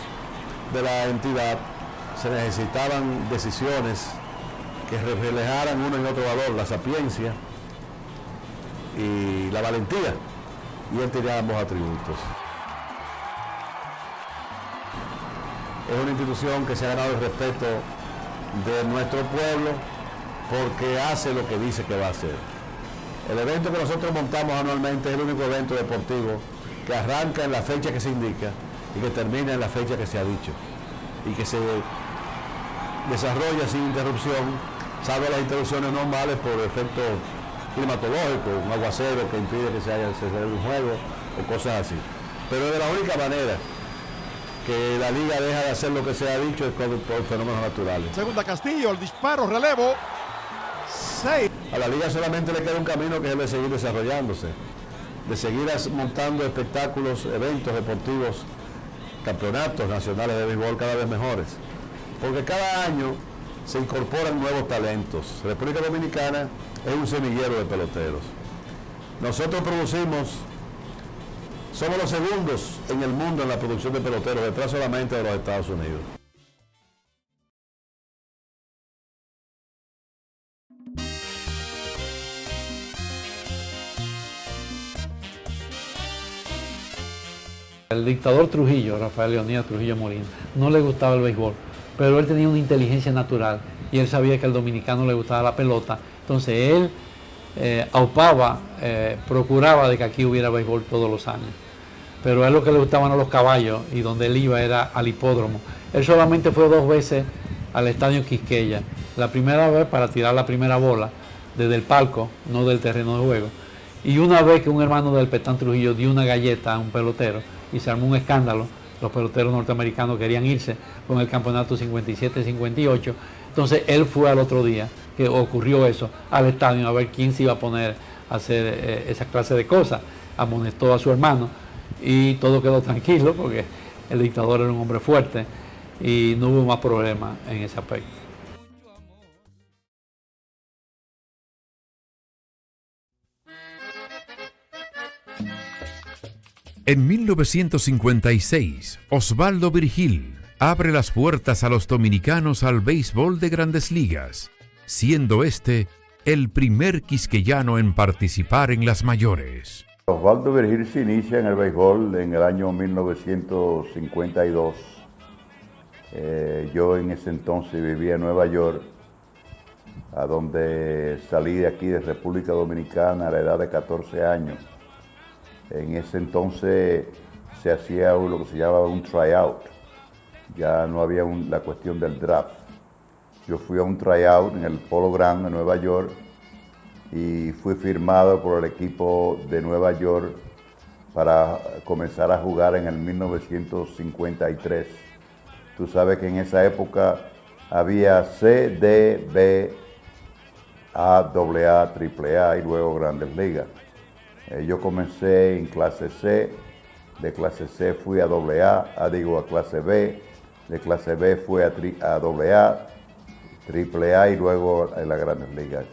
de la entidad se necesitaban decisiones que reflejaran uno y otro valor, la sapiencia y la valentía, y él tenía ambos atributos. Es una institución que se ha ganado el respeto de nuestro pueblo porque hace lo que dice que va a hacer. El evento que nosotros montamos anualmente es el único evento deportivo que arranca en la fecha que se indica y que termina en la fecha que se ha dicho, y que se desarrolla sin interrupción, salvo las interrupciones normales por efectos climatológicos, un aguacero que impide que se celebre un juego o cosas así. Pero de la única manera que la liga deja de hacer lo que se ha dicho es por fenómenos naturales. Segunda Castillo, el disparo, relevo. 6. A la liga solamente le queda un camino, que es el de seguir desarrollándose. de seguir montando espectáculos, eventos deportivos, campeonatos nacionales de béisbol cada vez mejores. Porque cada año se incorporan nuevos talentos. República Dominicana es un semillero de peloteros. Nosotros somos los segundos en el mundo en la producción de peloteros, detrás solamente de los Estados Unidos. El dictador Trujillo, Rafael Leonidas Trujillo Molina, no le gustaba el béisbol, pero él tenía una inteligencia natural y él sabía que al dominicano le gustaba la pelota. Entonces él procuraba de que aquí hubiera béisbol todos los años. Pero a él lo que le gustaban eran los caballos y donde él iba era al hipódromo. Él solamente fue 2 veces al estadio Quisqueya. La primera vez para tirar la primera bola desde el palco, no del terreno de juego. Y una vez que un hermano del Petán Trujillo dio una galleta a un pelotero y se armó un escándalo, los peloteros norteamericanos querían irse con el campeonato 57-58, entonces él fue al otro día, que ocurrió eso, al estadio a ver quién se iba a poner a hacer esa clase de cosas, amonestó a su hermano y todo quedó tranquilo porque el dictador era un hombre fuerte y no hubo más problemas en ese aspecto. En 1956, Osvaldo Virgil abre las puertas a los dominicanos al béisbol de Grandes Ligas, siendo este el primer quisqueyano en participar en las mayores. Osvaldo Virgil se inicia en el béisbol en el año 1952. Yo en ese entonces vivía en Nueva York, a donde salí de aquí de República Dominicana a la edad de 14 años. En ese entonces se hacía lo que se llamaba un tryout. Ya no había la cuestión del draft. Yo fui a un tryout en el Polo Grounds en Nueva York y fui firmado por el equipo de Nueva York para comenzar a jugar en el 1953. Tú sabes que en esa época había C, D, B, A, AA, AAA y luego Grandes Ligas. Yo comencé en clase C, de clase C fui a AA, a clase B, de clase B fui a AA, AAA y luego en las Grandes Ligas.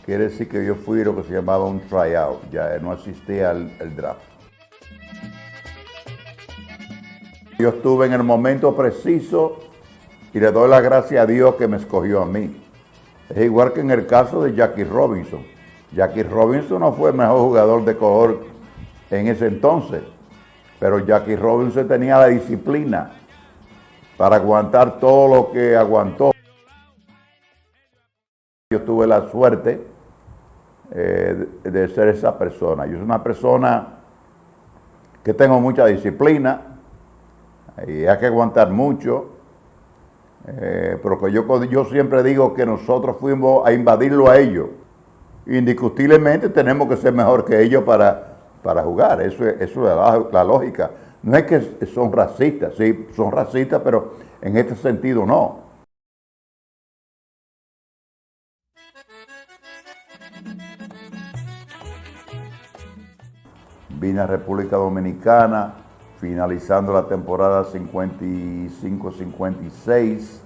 Quiere decir que yo fui lo que se llamaba un tryout, ya no asistía al draft. Yo estuve en el momento preciso y le doy las gracias a Dios que me escogió a mí. Es igual que en el caso de Jackie Robinson. Jackie Robinson no fue el mejor jugador de color en ese entonces, pero Jackie Robinson tenía la disciplina para aguantar todo lo que aguantó. Yo tuve la suerte de ser esa persona. Yo soy una persona que tengo mucha disciplina y hay que aguantar mucho, pero que yo siempre digo que nosotros fuimos a invadirlo a ellos. Indiscutiblemente tenemos que ser mejor que ellos para jugar, eso es la lógica. No es que son racistas, sí, son racistas, pero en este sentido no. Vine a República Dominicana, finalizando la temporada 55-56.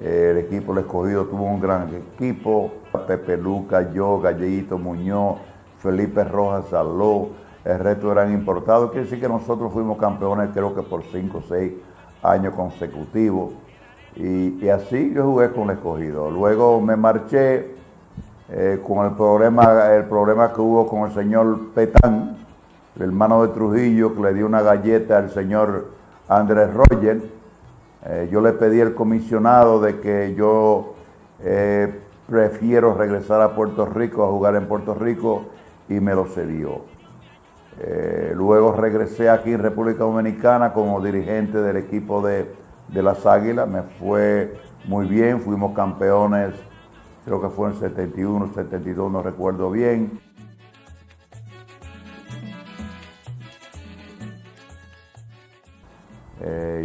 El equipo El Escogido tuvo un gran equipo. Pepe Lucas, yo, Gallito Muñoz, Felipe Rojas Saló, el resto eran importados. Quiere decir que nosotros fuimos campeones creo que por 5 o 6 años consecutivos. Y así yo jugué con El Escogido. Luego me marché con el problema que hubo con el señor Petán, el hermano de Trujillo, que le dio una galleta al señor Andrés Roger. Yo le pedí al comisionado de que yo prefiero regresar a Puerto Rico, a jugar en Puerto Rico, y me lo cedió. Luego regresé aquí en República Dominicana como dirigente del equipo de las Águilas. Me fue muy bien, fuimos campeones, creo que fue en 71, 72, no recuerdo bien.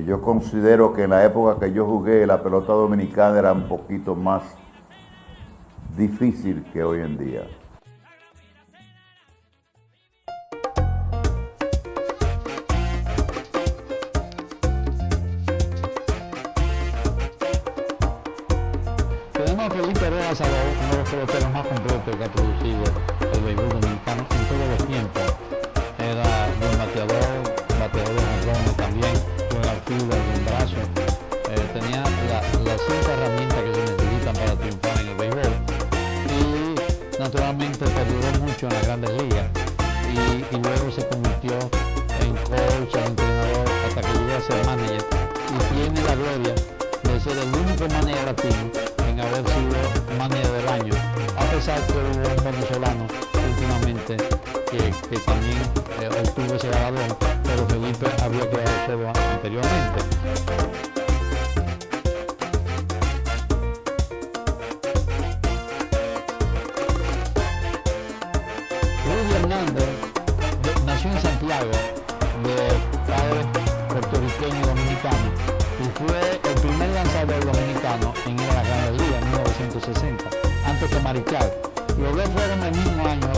Yo considero que en la época que yo jugué la pelota dominicana era un poquito más difícil que hoy en día. Lázaro, uno de los peloteros más completos que ha producido el béisbol dominicano en todos los tiempos. Era buen bateador de jonrones también, buen alfielder, buen brazo. Tenía las 5 herramientas que se necesitan para triunfar en el béisbol. Y naturalmente perduró mucho en las grandes ligas. Y luego se convirtió en coach, en entrenador, hasta que llegó a ser manager. Y tiene la gloria de ser el único manager latino en haber sido manager del año, a pesar que hubo un venezolano últimamente que también obtuvo ese galardón, pero Felipe había quedado anteriormente. Rudy Hernández nació en Santiago, de padre puertorriqueño y dominicano, y fue el primer lanzador dominicano en ir a la Grandes Ligas en 1960, antes que Marichal. Los dos fueron el mismo año,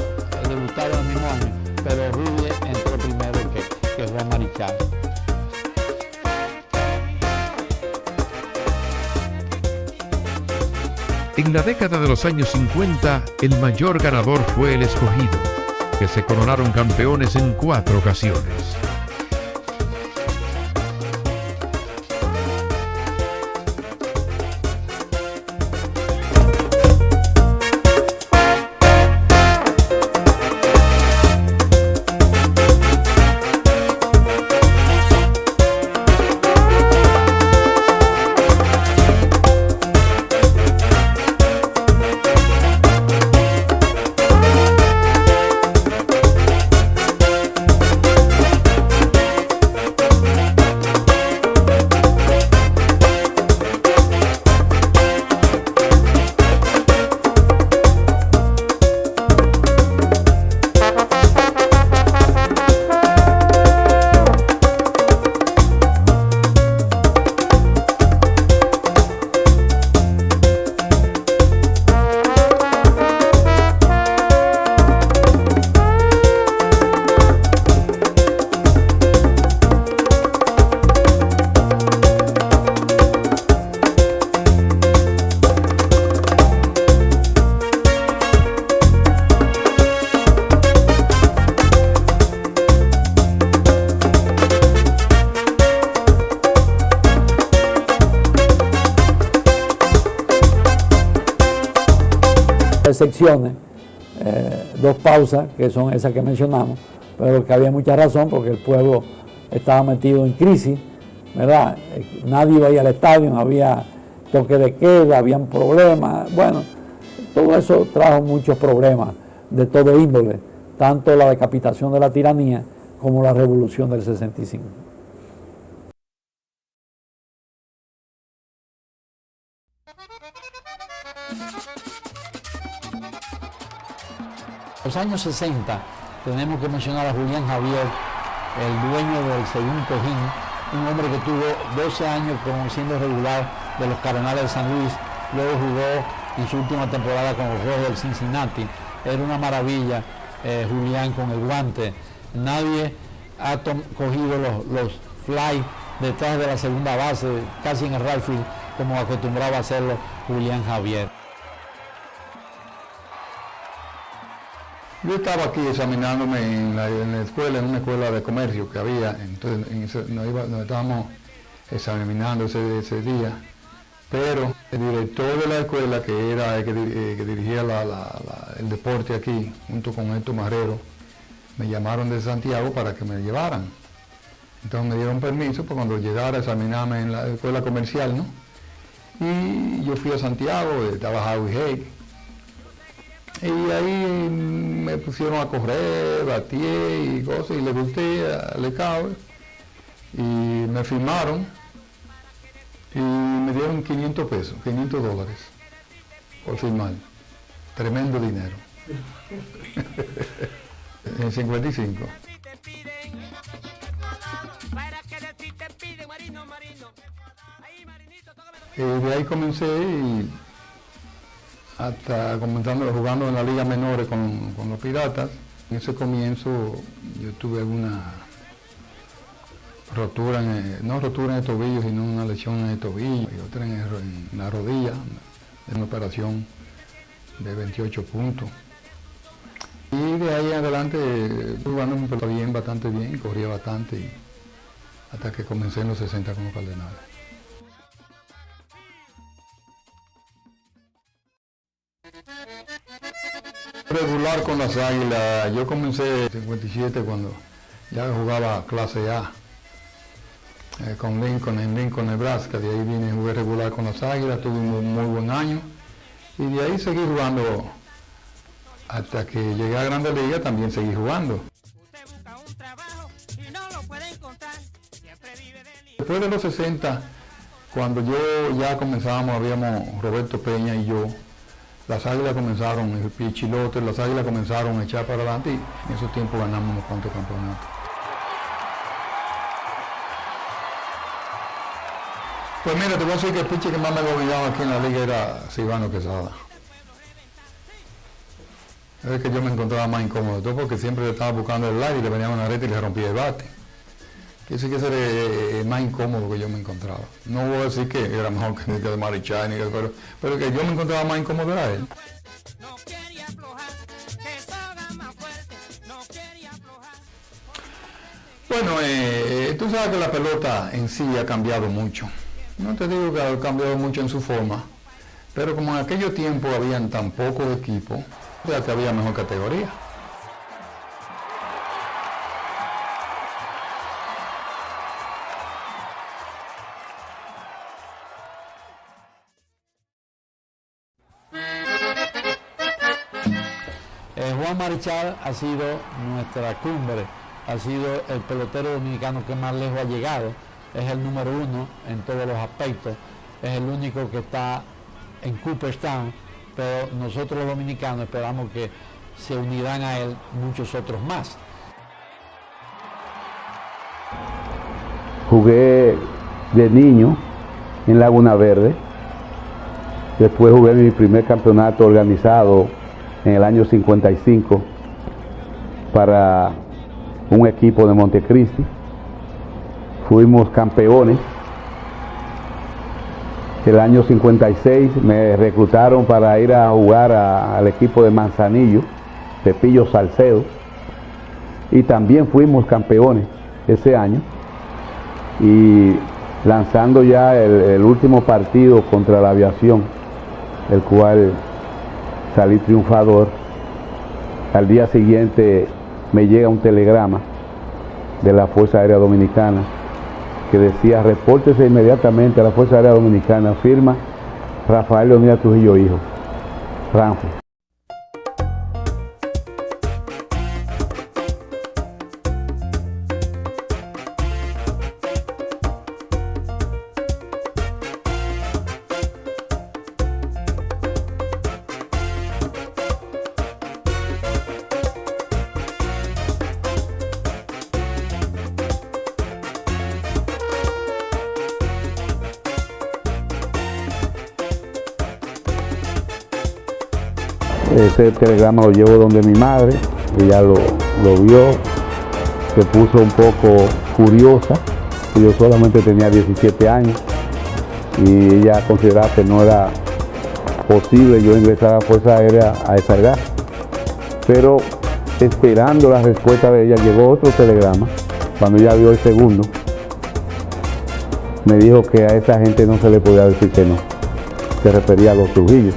debutaron el mismo año, pero Rudy entró primero que Juan Marichal. En la década de los años 50, el mayor ganador fue el Escogido, que se coronaron campeones en 4 ocasiones. Secciones, 2 pausas, que son esas que mencionamos, pero que había mucha razón porque el pueblo estaba metido en crisis, ¿verdad? Nadie iba a ir al estadio, había toque de queda, habían problemas, bueno, todo eso trajo muchos problemas de todo índole, tanto la decapitación de la tiranía como la revolución del 65. Los años 60 tenemos que mencionar a Julián Javier, el dueño del Según Cojín, un hombre que tuvo 12 años como siendo regular de los Cardenales de San Luis, luego jugó en su última temporada con los Rojos del Cincinnati. Era una maravilla Julián con el guante. Nadie ha cogido los fly detrás de la segunda base, casi en el right field, como acostumbraba a hacerlo Julián Javier. Yo estaba aquí examinándome en la escuela, en una escuela de comercio que había, entonces nos estábamos examinando ese día, pero el director de la escuela, que era el que dirigía el deporte aquí, junto con Héctor Marrero, me llamaron de Santiago para que me llevaran. Entonces me dieron permiso para cuando llegara a examinarme en la escuela comercial, ¿no? Y yo fui a Santiago, estaba Howie Haig. Y ahí me pusieron a correr, batí y cosas, y le gusté al Lecao. Y me firmaron y me dieron 500 pesos, 500 dólares por firmar. Tremendo dinero. En 55. Y de ahí comencé y hasta comenzando jugando en la liga menores con los Piratas. En ese comienzo yo tuve una rotura, no rotura en el tobillo, sino una lesión en el tobillo y otra en la rodilla, en una operación de 28 puntos. Y de ahí en adelante jugando un pelota bien, bastante bien, corría bastante y hasta que comencé en los 60 con los Cardenales. Regular con las Águilas, yo comencé en 57 cuando ya jugaba clase A con Lincoln, en Lincoln, Nebraska. De ahí vine, jugué regular con las Águilas, tuve un muy buen año y de ahí seguí jugando hasta que llegué a Grandes Ligas, también seguí jugando. Después de los 60, cuando yo ya comenzábamos, habíamos Roberto Peña y yo, las Águilas comenzaron, el Pichilote, las Águilas comenzaron a echar para adelante y en esos tiempos ganamos unos cuantos campeonatos. Pues mira, te voy a decir que el pitcher que más me dominaba aquí en la liga era Silvano Quesada. Es que yo me encontraba más incómodo, todo porque siempre le estaba buscando el aire y le venía una reta y le rompía el bate. Ese que era el más incómodo que yo me encontraba. No voy a decir que era mejor que de Marichal, pero que yo me encontraba más incómodo era él. Bueno, tú sabes que la pelota en sí ha cambiado mucho. No te digo que ha cambiado mucho en su forma, pero como en aquellos tiempos habían tan pocos equipos, o sea que había mejor categoría. Juan Marichal ha sido nuestra cumbre, ha sido el pelotero dominicano que más lejos ha llegado, es el número 1 en todos los aspectos, es el único que está en Cooperstown, pero nosotros los dominicanos esperamos que se unirán a él muchos otros más. Jugué de niño en Laguna Verde, después jugué mi primer campeonato organizado en el año 55 para un equipo de Montecristi. Fuimos campeones. El año 56 me reclutaron para ir a jugar al equipo de Manzanillo, Pepillo Salcedo, y también fuimos campeones ese año. Y lanzando ya el último partido contra la Aviación, el cual salí triunfador, al día siguiente me llega un telegrama de la Fuerza Aérea Dominicana que decía: repórtese inmediatamente a la Fuerza Aérea Dominicana, firma Rafael Leonidas Trujillo Hijo, Ranfo. Ese telegrama lo llevo donde mi madre, ella lo vio, se puso un poco furiosa, que yo solamente tenía 17 años y ella consideraba que no era posible yo ingresar a la Fuerza Aérea a esa edad. Pero esperando la respuesta de ella, llegó otro telegrama. Cuando ella vio el segundo, me dijo que a esa gente no se le podía decir que no, se refería a los Trujillos.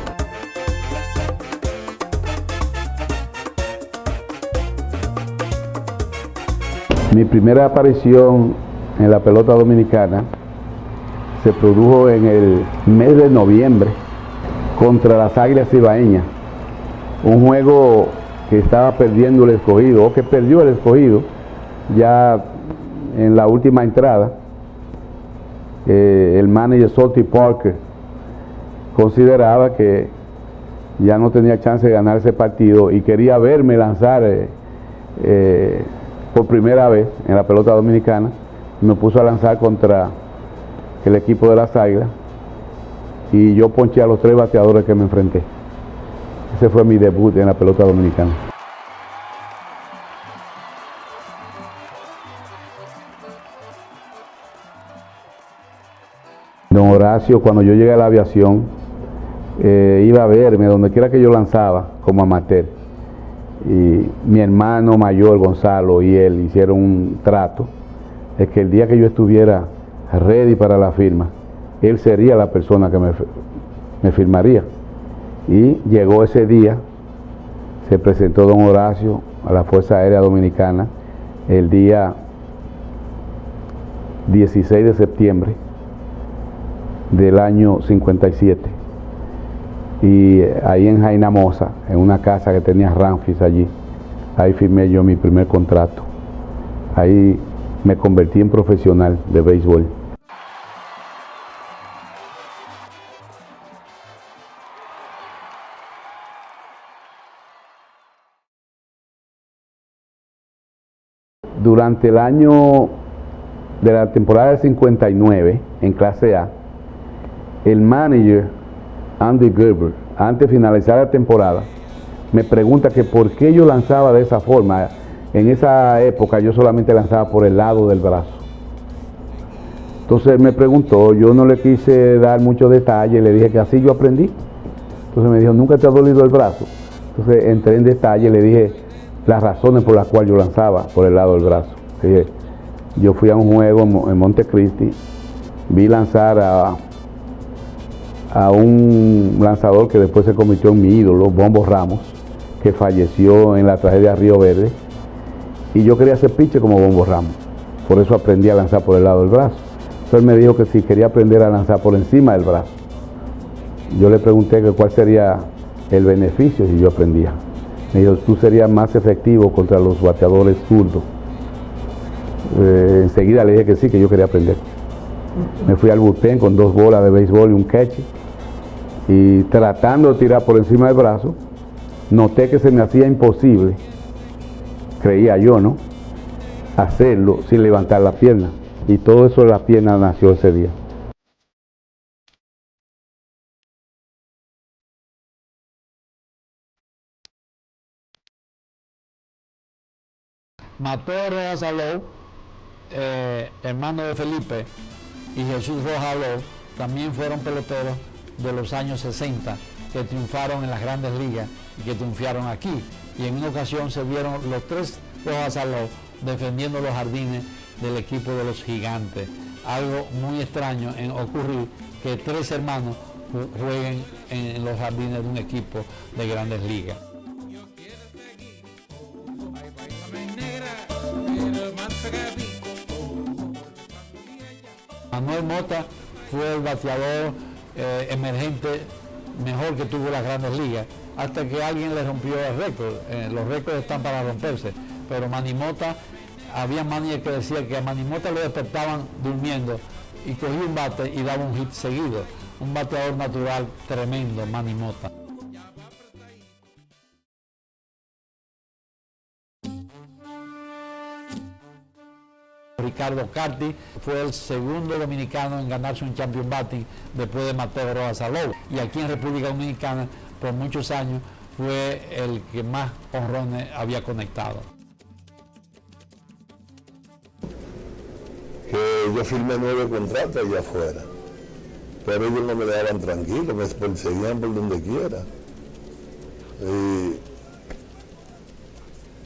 Mi primera aparición en la pelota dominicana se produjo en el mes de noviembre contra las Águilas Cibaeñas, un juego que estaba perdiendo el Escogido, o que perdió el Escogido ya en la última entrada. El manager Salty Parker consideraba que ya no tenía chance de ganar ese partido y quería verme lanzar por primera vez en la pelota dominicana. Me puso a lanzar contra el equipo de las Águilas y yo ponché a los 3 bateadores que me enfrenté. Ese fue mi debut en la pelota dominicana. Don Horacio, cuando yo llegué a la Aviación, iba a verme donde quiera que yo lanzaba como amateur. Y mi hermano mayor, Gonzalo, y él hicieron un trato de que el día que yo estuviera ready para la firma, él sería la persona que me firmaría. Y llegó ese día, se presentó don Horacio a la Fuerza Aérea Dominicana el día 16 de septiembre del año 57. Y ahí en Jaina Mosa, en una casa que tenía Ramfis allí, ahí firmé yo mi primer contrato. Ahí me convertí en profesional de béisbol. Durante el año de la temporada del 59, en clase A, el manager Andy Gerber, antes de finalizar la temporada, me pregunta que por qué yo lanzaba de esa forma. En esa época yo solamente lanzaba por el lado del brazo. Entonces me preguntó, yo no le quise dar muchos detalles, le dije que así yo aprendí. Entonces me dijo, ¿nunca te ha dolido el brazo? Entonces entré en detalle, le dije las razones por las cuales yo lanzaba por el lado del brazo. Le dije, yo fui a un juego en Montecristi, vi lanzar a un lanzador que después se convirtió en mi ídolo, Bombo Ramos, que falleció en la tragedia de Río Verde, y yo quería ser pitcher como Bombo Ramos, por eso aprendí a lanzar por el lado del brazo. Entonces él me dijo que si quería aprender a lanzar por encima del brazo. Yo le pregunté que cuál sería el beneficio si yo aprendía. Me dijo, tú serías más efectivo contra los bateadores zurdos. Enseguida le dije que sí, que yo quería aprender. Me fui al bullpen con 2 bolas de béisbol y un catch, y tratando de tirar por encima del brazo, noté que se me hacía imposible, creía yo, ¿no?, hacerlo sin levantar la pierna, y todo eso de la pierna nació ese día. Mateo Rojas Alou, hermano de Felipe, y Jesús Rojas Alou también fueron peloteros de los años 60 que triunfaron en las grandes ligas y que triunfaron aquí. Y en una ocasión se vieron los 3 Rojas Alou defendiendo los jardines del equipo de los Gigantes. Algo muy extraño en ocurrir que 3 hermanos jueguen en los jardines de un equipo de grandes ligas. Manuel Mota fue el bateador emergente mejor que tuvo las grandes ligas, hasta que alguien le rompió el récord. Los récords están para romperse, pero Manny Mota, había manía que decía que a Manny Mota lo despertaban durmiendo y cogía un bate y daba un hit seguido. Un bateador natural tremendo, Manny Mota. Ricardo Carty fue el segundo dominicano en ganarse un champion batting después de Mateo Rojas Alou, y aquí en República Dominicana por muchos años fue el que más jonrones había conectado. Yo firmé 9 contratos allá afuera, pero ellos no me dejaban tranquilo, me perseguían por donde quiera. Y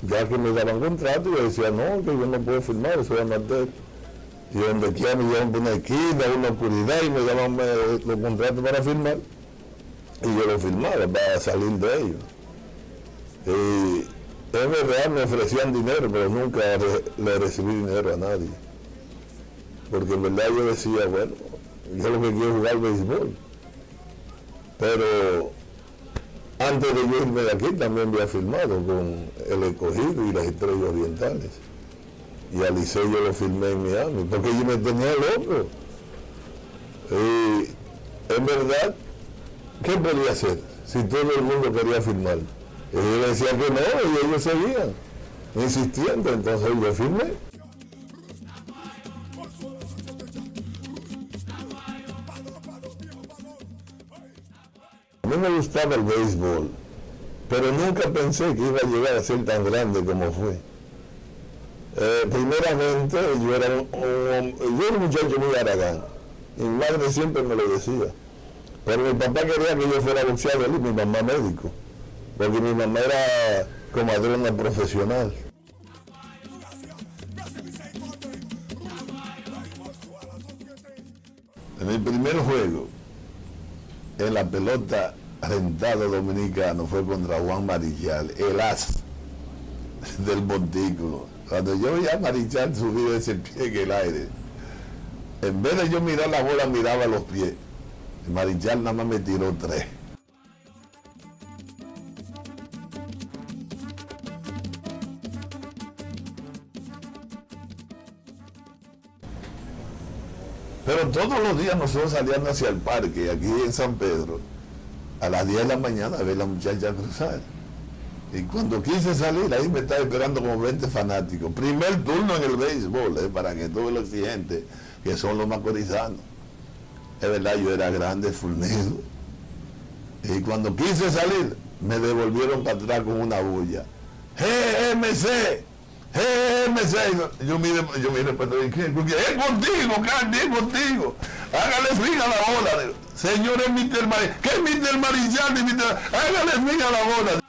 ya que me daban contrato, yo decía, no, que yo no puedo firmar, eso es amateur. Y donde quiera me llevan por una esquina, una oscuridad, y me daban los contratos para firmar. Y yo los firmaba para salir de ellos. Y es verdad, me ofrecían dinero, pero nunca le recibí dinero a nadie. Porque en verdad yo decía, bueno, yo lo que quiero es jugar béisbol. Pero antes de yo irme de aquí también había firmado con el Escogido y las Estrellas Orientales. Y a Licey yo lo firmé en Miami, porque yo me tenía loco. Y en verdad, ¿qué podía hacer si todo el mundo quería firmar? Y yo le decía que no, y ellos seguían insistiendo, entonces yo firmé. A mí me gustaba el béisbol, pero nunca pensé que iba a llegar a ser tan grande como fue. Primeramente, yo era un muchacho muy haragán, y mi madre siempre me lo decía. Pero mi papá quería que yo fuera boxeador y mi mamá médico, porque mi mamá era comadrona profesional. En mi primer juego, en la pelota rentado dominicano, fue contra Juan Marichal, el as del montículo. Cuando yo vi a Marichal subir ese pie en el aire, en vez de yo mirar la bola, miraba los pies. Marichal nada más me tiró 3. Pero todos los días nosotros salíamos hacia el parque, aquí en San Pedro, a las 10 de la mañana a ver a la muchacha cruzar. Y cuando quise salir, ahí me estaba esperando como 20 fanáticos. Primer turno en el béisbol, para que todo lo exigente, que son los macorizanos. Es verdad, yo era grande, fornido. Y cuando quise salir, me devolvieron para atrás con una bulla. GMC, GMC. Yo mire, pues, ¿qué? Porque es contigo, Candy, es contigo. Hágale swing a la bola. Señores, Mr. Marichal, ¿qué es Mr. Marichal? Hágale swing a la bola.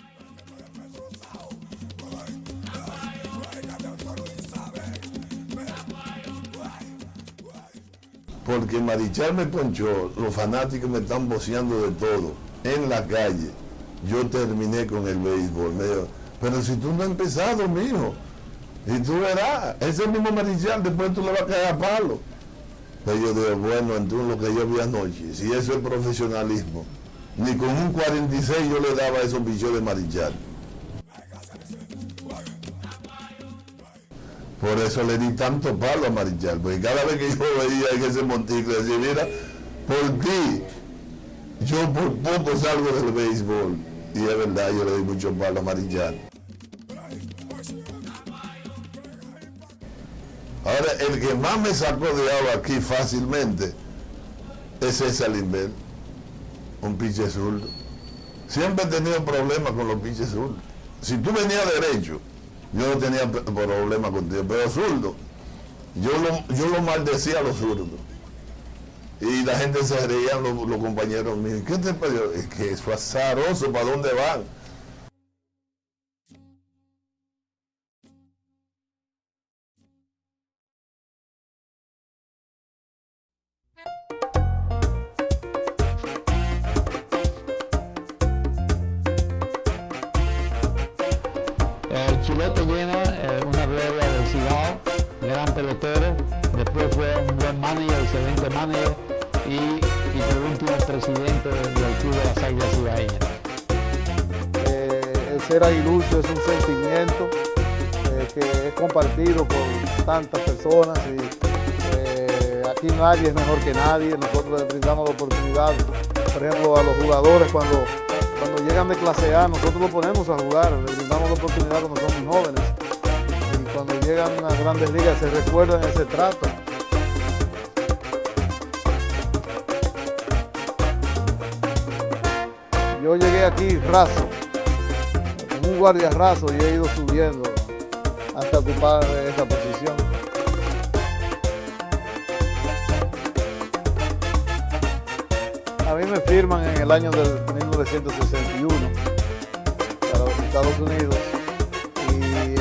Porque Marichal me ponchó, los fanáticos me están voceando de todo, en la calle. Yo terminé con el béisbol. Me dijo, pero si tú no has empezado, mijo, y tú verás, ese mismo Marichal, después tú le vas a caer a palo. Pero yo digo, bueno, entonces lo que yo vi anoche, si eso es profesionalismo, ni con un 46 yo le daba esos bichos de Marichal. Por eso le di tanto palo a Marichal, porque cada vez que yo veía en ese montículo, decía, mira, por ti, yo por poco salgo del béisbol. Y es verdad, yo le di mucho palo a Marichal. Ahora, el que más me sacó de agua aquí fácilmente es César Lindbergh, un pitcher zurdo. Siempre he tenido problemas con los pitchers zurdos. Si tú venías derecho, yo no tenía problema contigo, pero zurdo, yo lo maldecía a los zurdos. Y la gente se reía, los compañeros míos. ¿Qué te pasa? Es que es azaroso, ¿para dónde van? Chilete llena una regla del Cibao, gran pelotero, después fue un buen manager, excelente manager y por último presidente del Club de las Águilas Cibaeñas. El ser aguilucho es un sentimiento que es compartido por tantas personas y aquí nadie es mejor que nadie. Nosotros les brindamos la oportunidad, por ejemplo, a los jugadores cuando llegan de clase A, nosotros los ponemos a jugar, les brindamos la oportunidad cuando son muy jóvenes. Y cuando llegan a las grandes ligas se recuerdan ese trato. Yo llegué aquí raso, como un guardia raso, y he ido subiendo hasta ocupar esa posición. A mí me firman en el año del 1961 para los Estados Unidos y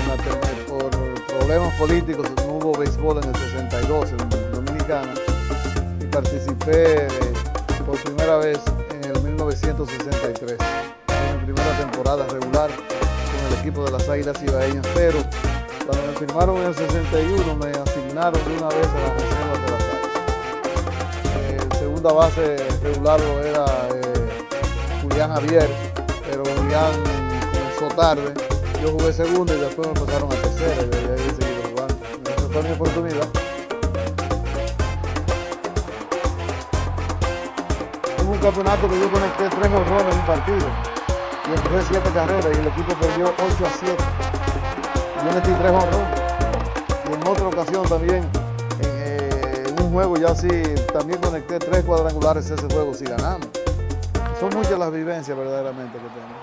por problemas políticos no hubo béisbol en el 62 en Dominicana y participé por primera vez en el 1963 en mi primera temporada regular con el equipo de las Águilas Cibaeñas, pero cuando me firmaron en el 61 me asignaron de una vez a las reservas de las Águilas. Segunda base regular lo era Julián Javier, pero Julián comenzó tarde, yo jugué segunda y después me pasaron a tercera y desde ahí he seguido jugando. Esa fue mi oportunidad. Hubo un campeonato que yo conecté 3 jonrones en un partido y empecé 7 carreras y el equipo perdió 8-7. Yo metí 3 jonrones y en otra ocasión también en un juego ya sí también conecté 3 cuadrangulares ese juego si ganamos. Son muchas las vivencias verdaderamente que tengo.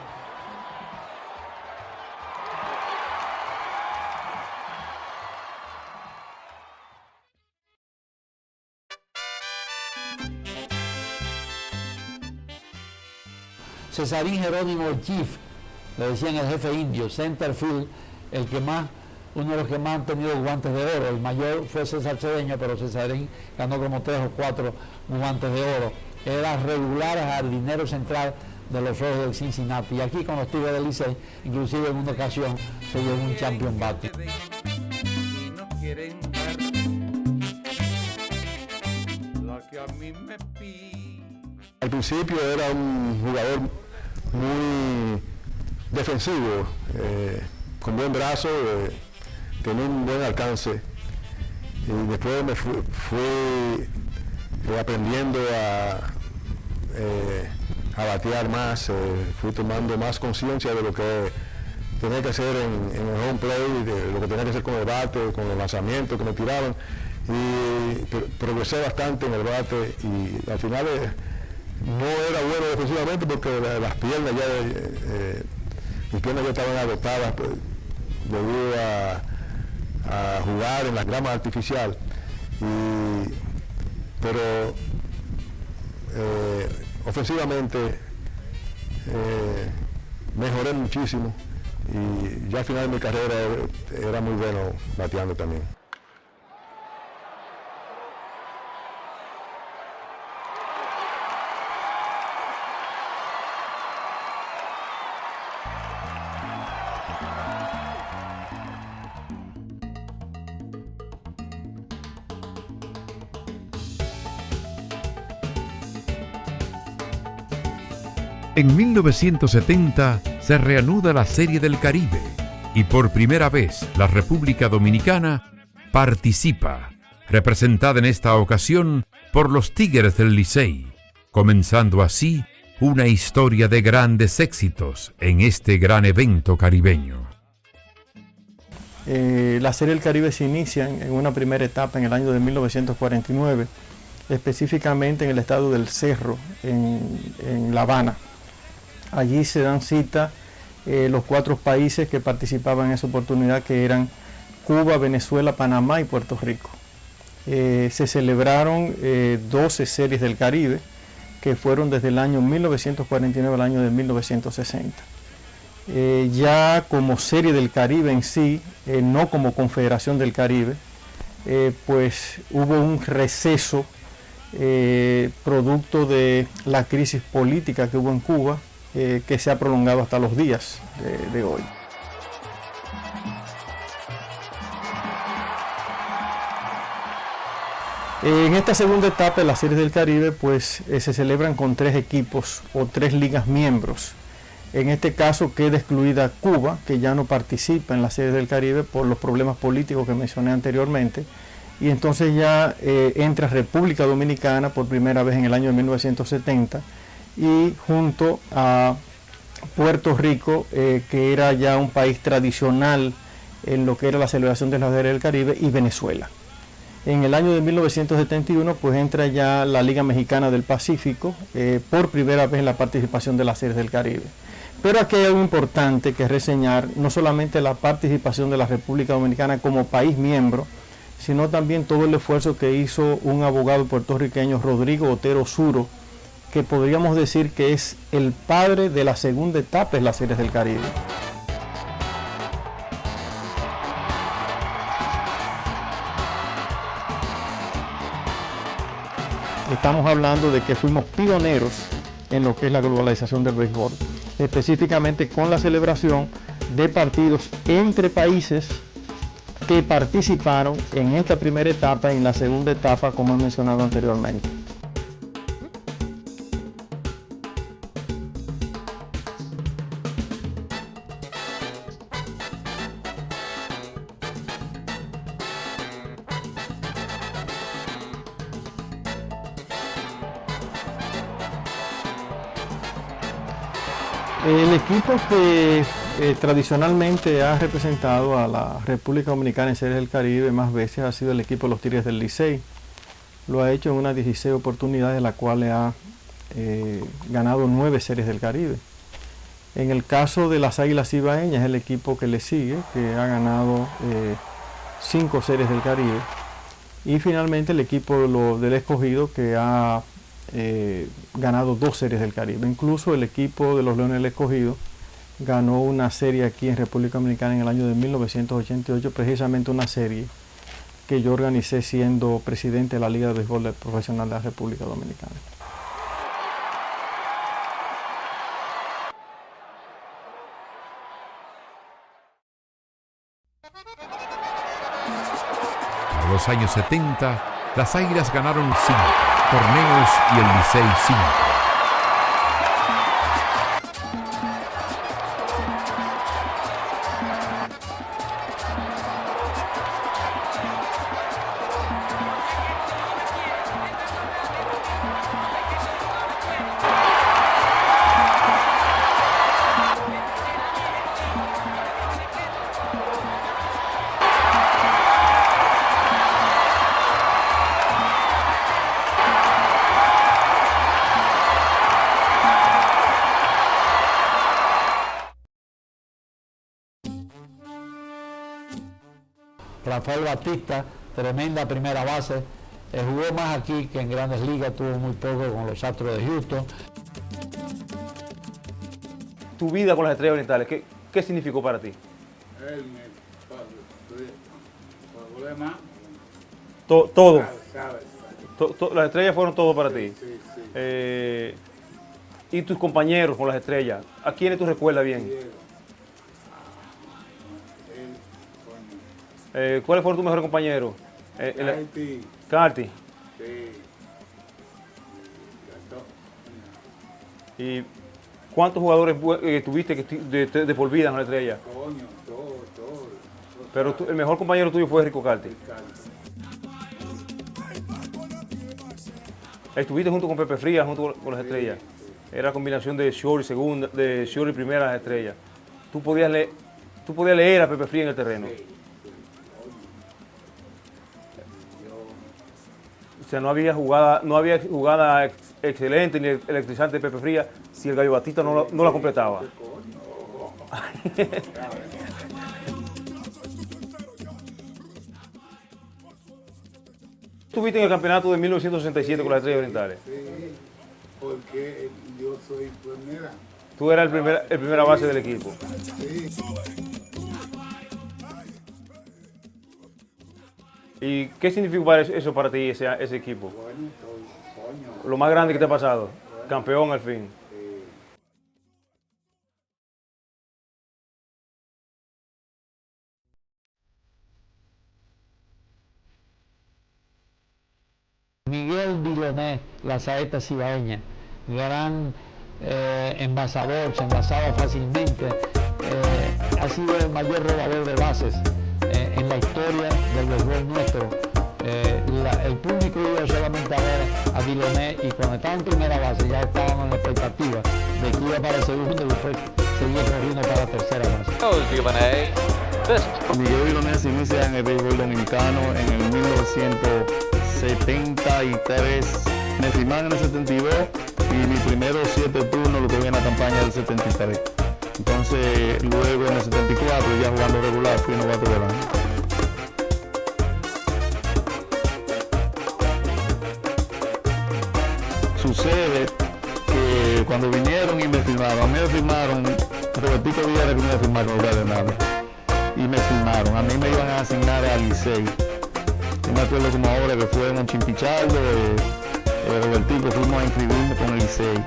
Cesarín Jerónimo Chief, le decían el jefe indio, centerfield, uno de los que más han tenido guantes de oro. El mayor fue César Cedeño, pero Cesarín ganó como 3 o 4 guantes de oro. Era regular jardinero central de los Rojos del Cincinnati. Y aquí con los Tigres del Licey, inclusive en una ocasión se llevó un champion bate. Al principio era un jugador muy defensivo, con buen brazo, tenía un buen alcance. Y después me fui aprendiendo a batear más, fui tomando más conciencia de lo que tenía que hacer en el home play, de lo que tenía que hacer con el bate, con los lanzamientos que me tiraban. Y progresé bastante en el bate y al final no era bueno defensivamente porque las piernas mis piernas ya estaban agotadas debido a jugar en las gramas artificiales. Pero ofensivamente mejoré muchísimo y ya al final de mi carrera era muy bueno bateando también. En 1970 se reanuda la Serie del Caribe y por primera vez la República Dominicana participa, representada en esta ocasión por los Tigres del Licey, comenzando así una historia de grandes éxitos en este gran evento caribeño. La Serie del Caribe se inicia en una primera etapa en el año de 1949, específicamente en el estado del Cerro, en La Habana. Allí se dan cita los 4 países que participaban en esa oportunidad, que eran Cuba, Venezuela, Panamá y Puerto Rico. Se celebraron 12 series del Caribe, que fueron desde el año 1949 al año de 1960. Ya como Serie del Caribe en sí, no como Confederación del Caribe, pues hubo un receso producto de la crisis política que hubo en Cuba, que se ha prolongado hasta los días de hoy. En esta segunda etapa de la Serie del Caribe, pues se celebran con 3 equipos o 3 ligas miembros. En este caso queda excluida Cuba, que ya no participa en la Serie del Caribe por los problemas políticos que mencioné anteriormente. Y entonces ya entra República Dominicana por primera vez en el año de 1970, y junto a Puerto Rico, que era ya un país tradicional en lo que era la celebración de la Serie del Caribe, y Venezuela. En el año de 1971 pues entra ya la Liga Mexicana del Pacífico, por primera vez en la participación de la Serie del Caribe. Pero aquí hay algo importante que reseñar, no solamente la participación de la República Dominicana como país miembro, sino también todo el esfuerzo que hizo un abogado puertorriqueño, Rodrigo Otero Suro, que podríamos decir que es el padre de la segunda etapa de las Series del Caribe. Estamos hablando de que fuimos pioneros en lo que es la globalización del béisbol, específicamente con la celebración de partidos entre países que participaron en esta primera etapa y en la segunda etapa, como he mencionado anteriormente. El equipo que tradicionalmente ha representado a la República Dominicana en Series del Caribe más veces ha sido el equipo de los Tigres del Licey. Lo ha hecho en unas 16 oportunidades, de las cuales ha ganado 9 Series del Caribe. En el caso de las Águilas Cibaeñas, es el equipo que le sigue, que ha ganado 5 Series del Caribe. Y finalmente el equipo del Escogido, que ha ganado 2 series del Caribe. Incluso el equipo de los Leones del Escogido ganó una serie aquí en República Dominicana en el año de 1988, precisamente una serie que yo organicé siendo presidente de la Liga de Béisbol Profesional de la República Dominicana. En los años 70, las Águilas ganaron 5 torneos y el Licey 5. Rafael Batista, tremenda primera base, jugó más aquí que en Grandes Ligas, tuvo muy poco con los Astros de Houston. Tu vida con las Estrellas Orientales, ¿qué significó para ti? Todo. Las estrellas fueron todo para ti. Y tus compañeros con las estrellas, ¿a quiénes tú recuerdas bien? ¿Cuáles fueron tus mejores compañeros? Carti. ¿Y cuántos jugadores tuviste de por vida en la estrella? Todo. Pero el mejor compañero tuyo fue Rico Carti. Estuviste junto con Pepe Frías, junto con las estrellas. Era la combinación de Short segunda, de Short y primera las estrellas. Tú podías leer a Pepe Frías en el terreno. O sea, no había jugada excelente ni electrizante de Pepe Frías si el Gallo Batista no la completaba. ¿Estuviste en el campeonato de 1967 con las Estrellas Orientales? Sí, porque yo soy primera. Tú eras el primera base del equipo. Sí. ¿Y qué significó eso para ti, ese equipo? Bueno, coño. Lo más grande que te ha pasado. Campeón al fin. Miguel Diloné, la saeta cibaeña, gran envasador, se envasaba fácilmente, ha sido el mayor robador de bases en la historia del béisbol nuestro. El público iba solamente a ver a Diloné y cuando estaba en primera base ya estábamos en la expectativa de que iba para segundo y después seguía corriendo para tercera base. Miguel Diloné se inicia en el béisbol dominicano en el 1973, me firmaron en el 72 y mis primeros 7 turnos lo tuve en la campaña del 73. Entonces luego en el 74 ya jugando regular fui novato del año. Sucede que cuando vinieron y me firmaron, a mí me firmaron, Robertico Díaz que me iba a firmar con lugar de nada. Y me firmaron, a mí me iban a asignar al Licey. Yo me acuerdo como ahora que fue en un Chimpichardo, Robertico, fuimos a inscribirme con el Licey.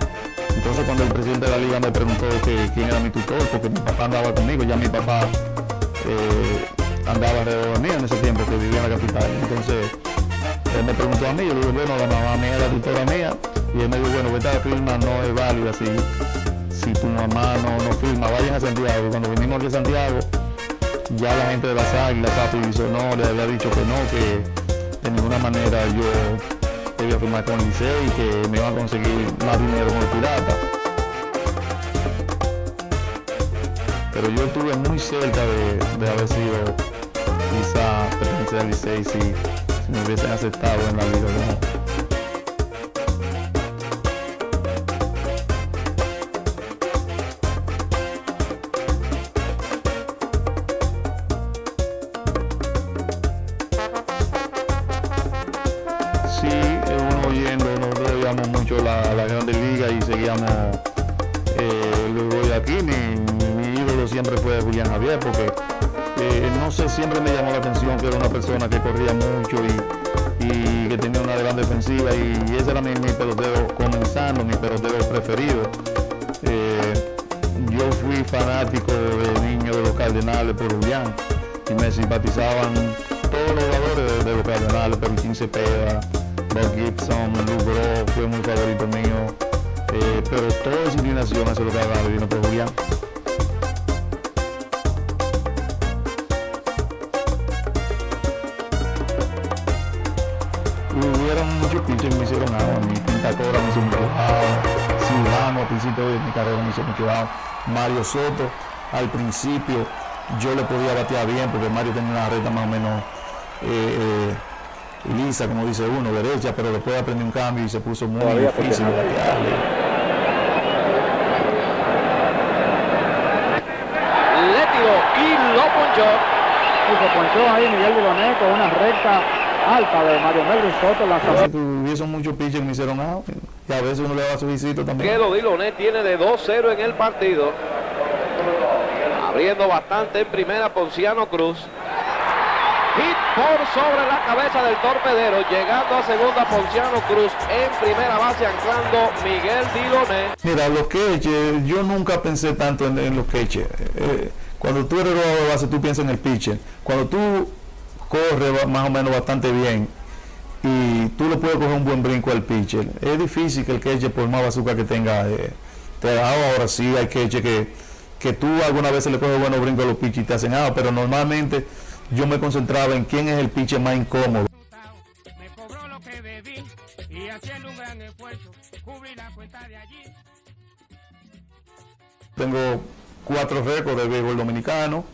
Entonces cuando el presidente de la liga me preguntó quién era mi tutor, porque mi papá andaba conmigo, ya mi papá andaba alrededor de mí en ese tiempo que vivía en la capital. Entonces él me preguntó a mí, yo le dije, bueno, la mamá mía es la tutora mía, y él me dijo, bueno, esta firma no es válida si tu mamá no firma, vayan a Santiago. Cuando vinimos de Santiago, ya la gente de las Águilas, Papi Bisonó, le había dicho que no, que de ninguna manera yo debía firmar con el Licey y que me iban a conseguir más dinero con el Pirata. Pero yo estuve muy cerca de haber sido quizá pertenecer al Licey si me hubiesen aceptado en la liga. ¿No? seguíamos mucho la Grandes Ligas y seguíamos luego de aquí. Mi ídolo siempre fue Julián Javier, porque no sé, siempre me llamó la atención que era una persona que corría mucho y que tenía una gran defensiva, y ese era mi pelotero comenzando, mi pelotero preferido. Yo fui fanático de niño de los Cardenales por Julián, y me simpatizaban todos los jugadores de los Cardenales, Peruchín Cepeda, Bob Gibson, Lou Brock fue muy favorito mío, pero toda esa inclinación hacia los Cardenales vino por Julián. Hubieron muchos pitchers que me hicieron out, mi Pintacora me hizo mucho out, Silvano al principio de mi carrera me hizo mucho out, Mario Soto al principio yo le podía batear bien porque Mario tenía una recta más o menos lisa, como dice uno, derecha, pero después aprendí un cambio y se puso muy difícil de batearle. Le tiró y lo ponchó. Y se ponchó ahí Miguel Diloné con una recta alta de Mario Melvin Soto. Hubiesen muchos pitchers que me hicieron out y a veces uno le da su visita también. Miguel Diloné tiene de 2-0 en el partido. Abriendo bastante en primera Ponciano Cruz. Hit por sobre la cabeza del torpedero. Llegando a segunda Ponciano Cruz. En primera base anclando Miguel Diloné. Mira, los catchers, yo nunca pensé tanto en los catchers. Cuando tú eres jugador de base, tú piensas en el pitcher. Cuando tú corres más o menos bastante bien y tú le puedes coger un buen brinco al pitcher, es difícil que el catcher, por más bazooka que tenga, te da. Ahora sí hay catcher que tú algunas veces le coges buenos brincos a los pitchers y te hacen nada, pero normalmente yo me concentraba en quién es el pitcher más incómodo. Me cobró lo que debí y haciendo un gran esfuerzo cubrí la cuenta de allí. Tengo 4 récords de béisbol dominicano.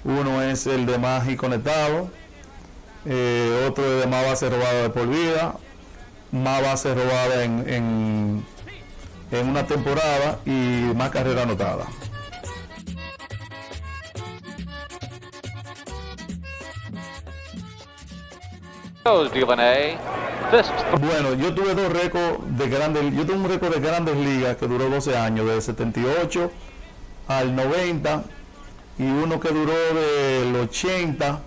Uno es el de más hit conectado, otro es de más base robada de por vida, más base robada en una temporada y más carrera anotada. Bueno, yo tuve 2 récords de grandes, yo tuve un récord de Grandes Ligas que duró 12 años, de 78 al 90, y uno que duró del 80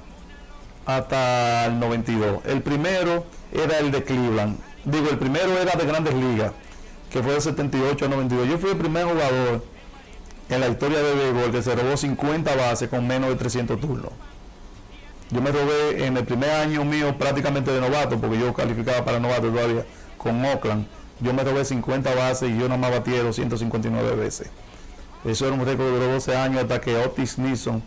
hasta el 92. El primero era el de Cleveland, el primero era de Grandes Ligas, que fue de 78 al 92. Yo fui el primer jugador en la historia de béisbol que se robó 50 bases con menos de 300 turnos. Yo me robé en el primer año mío prácticamente de novato, porque yo calificaba para novato todavía con Oakland. Yo me robé 50 bases y yo nada más batí 259 veces. Eso era un récord que duró 12 años hasta que Otis Nixon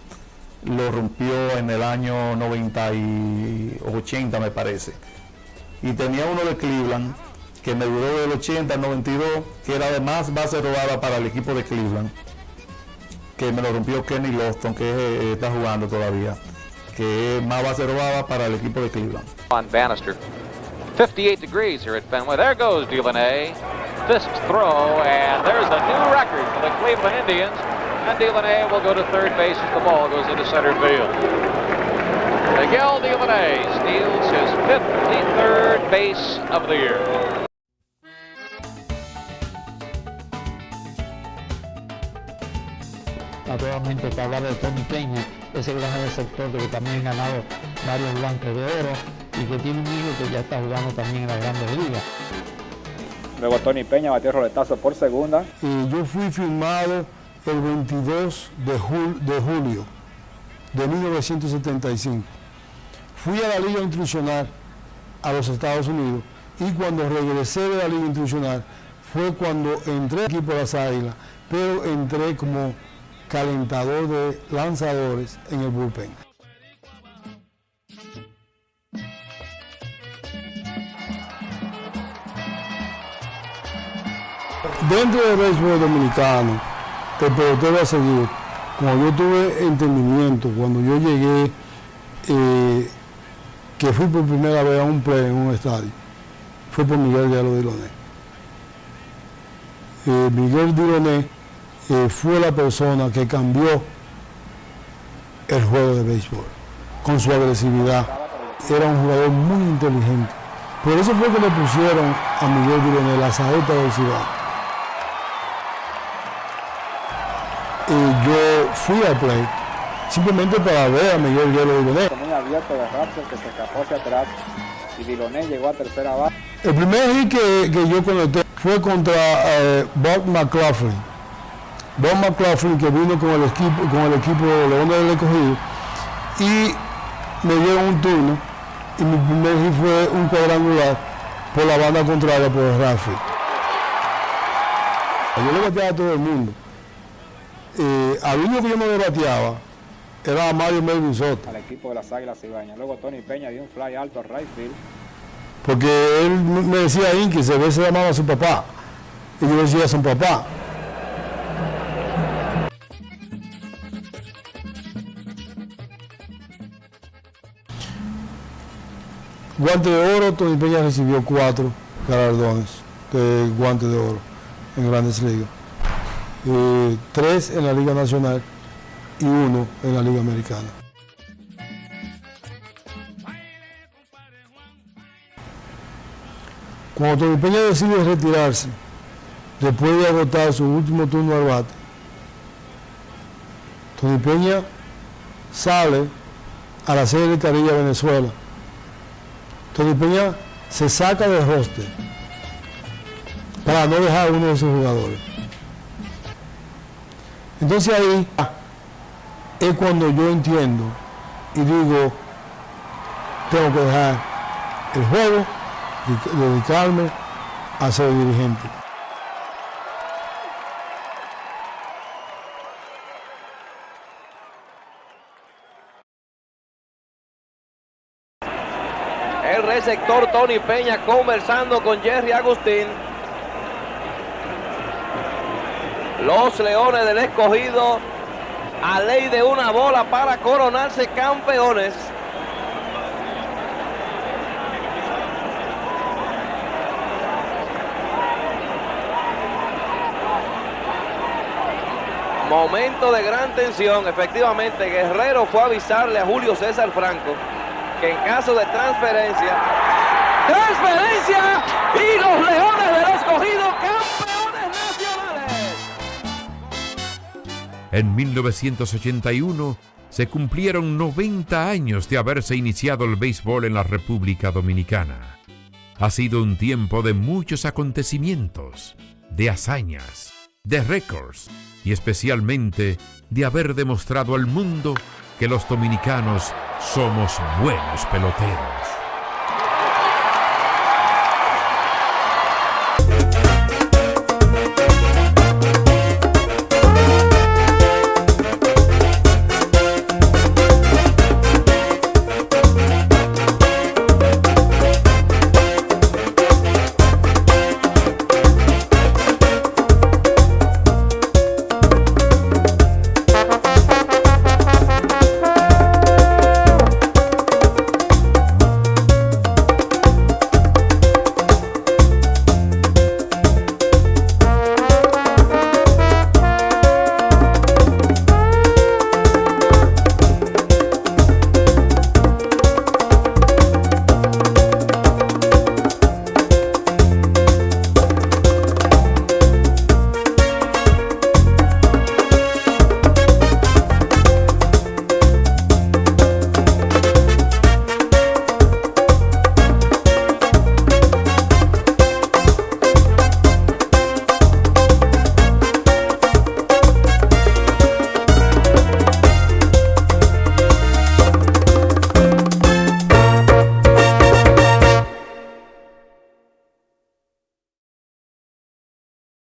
lo rompió en el año 90 y 80, me parece. Y tenía uno de Cleveland que me duró del 80 al 92, que era de más base robada para el equipo de Cleveland, que me lo rompió Kenny Lofton, que está jugando todavía, que es más base robada para el equipo de Cleveland. On Bannister. 58 degrees here at Fenway. There goes Diloné. Fisk's throw, and there's a new record for the Cleveland Indians. And Diloné will go to third base as the ball goes into center field. Miguel Diloné steals his 53rd base of the year. Naturalmente, que hablar de Tony Peña, ese gran receptor que también ha ganado varios blancos de oro y que tiene un hijo que ya está jugando también en las Grandes Ligas. Luego Tony Peña batió roletazo por segunda. Yo fui firmado el 22 de julio de 1975. Fui a la Liga Instruccional a los Estados Unidos y cuando regresé de la Liga Instruccional fue cuando entré al equipo de las Águilas, pero entré como calentador de lanzadores en el bullpen. Dentro del béisbol dominicano, el pelotero a seguir, como yo tuve entendimiento, cuando yo llegué, que fui por primera vez a un play en un estadio, fue por Miguel Diloné. Miguel Diloné fue la persona que cambió el juego de béisbol con su agresividad. Era un jugador muy inteligente, Por eso fue que le pusieron a Miguel Diloné la saeta del Cibao. Yo fui al play simplemente para ver a Miguel Diloné. Muy abierto de Raptor que se escapó hacia atrás y Diloné llegó a tercera base. El primer hit que yo conecté fue contra Bob McLaughlin. Bob McLaughlin, que vino con el equipo de Leones del Escogido, y me dieron un turno, y mi primer hit fue un cuadrangular por la banda contraria, por el Rafi. Yo le bateaba a todo el mundo. Al único que yo no le bateaba era a Mario Melvin Soto. Al equipo de las Águilas Cibaeñas. Luego Tony Peña dio un fly alto a right field. Porque él me decía ahí que se llamaba a su papá. Y yo decía a su papá. Guante de oro, Tony Peña recibió 4 galardones de guante de oro en Grandes Ligas. 3 en la Liga Nacional y 1 en la Liga Americana. Cuando Tony Peña decide retirarse, después de agotar su último turno al bate, Tony Peña sale a la Serie del Caribe a Venezuela. Tony Peña se saca del roster para no dejar a uno de sus jugadores. Entonces ahí es cuando yo entiendo y digo, tengo que dejar el juego, dedicarme a ser dirigente. El receptor Tony Peña conversando con Jerry Agustín. Los Leones del Escogido a ley de una bola para coronarse campeones. Momento de gran tensión. Efectivamente, Guerrero fue a avisarle a Julio César Franco que en caso de transferencia y los Leones del Escogido campeones nacionales. En 1981 se cumplieron 90 años de haberse iniciado el béisbol en la República Dominicana. Ha sido un tiempo de muchos acontecimientos, de hazañas, de récords y especialmente de haber demostrado al mundo que los dominicanos somos buenos peloteros.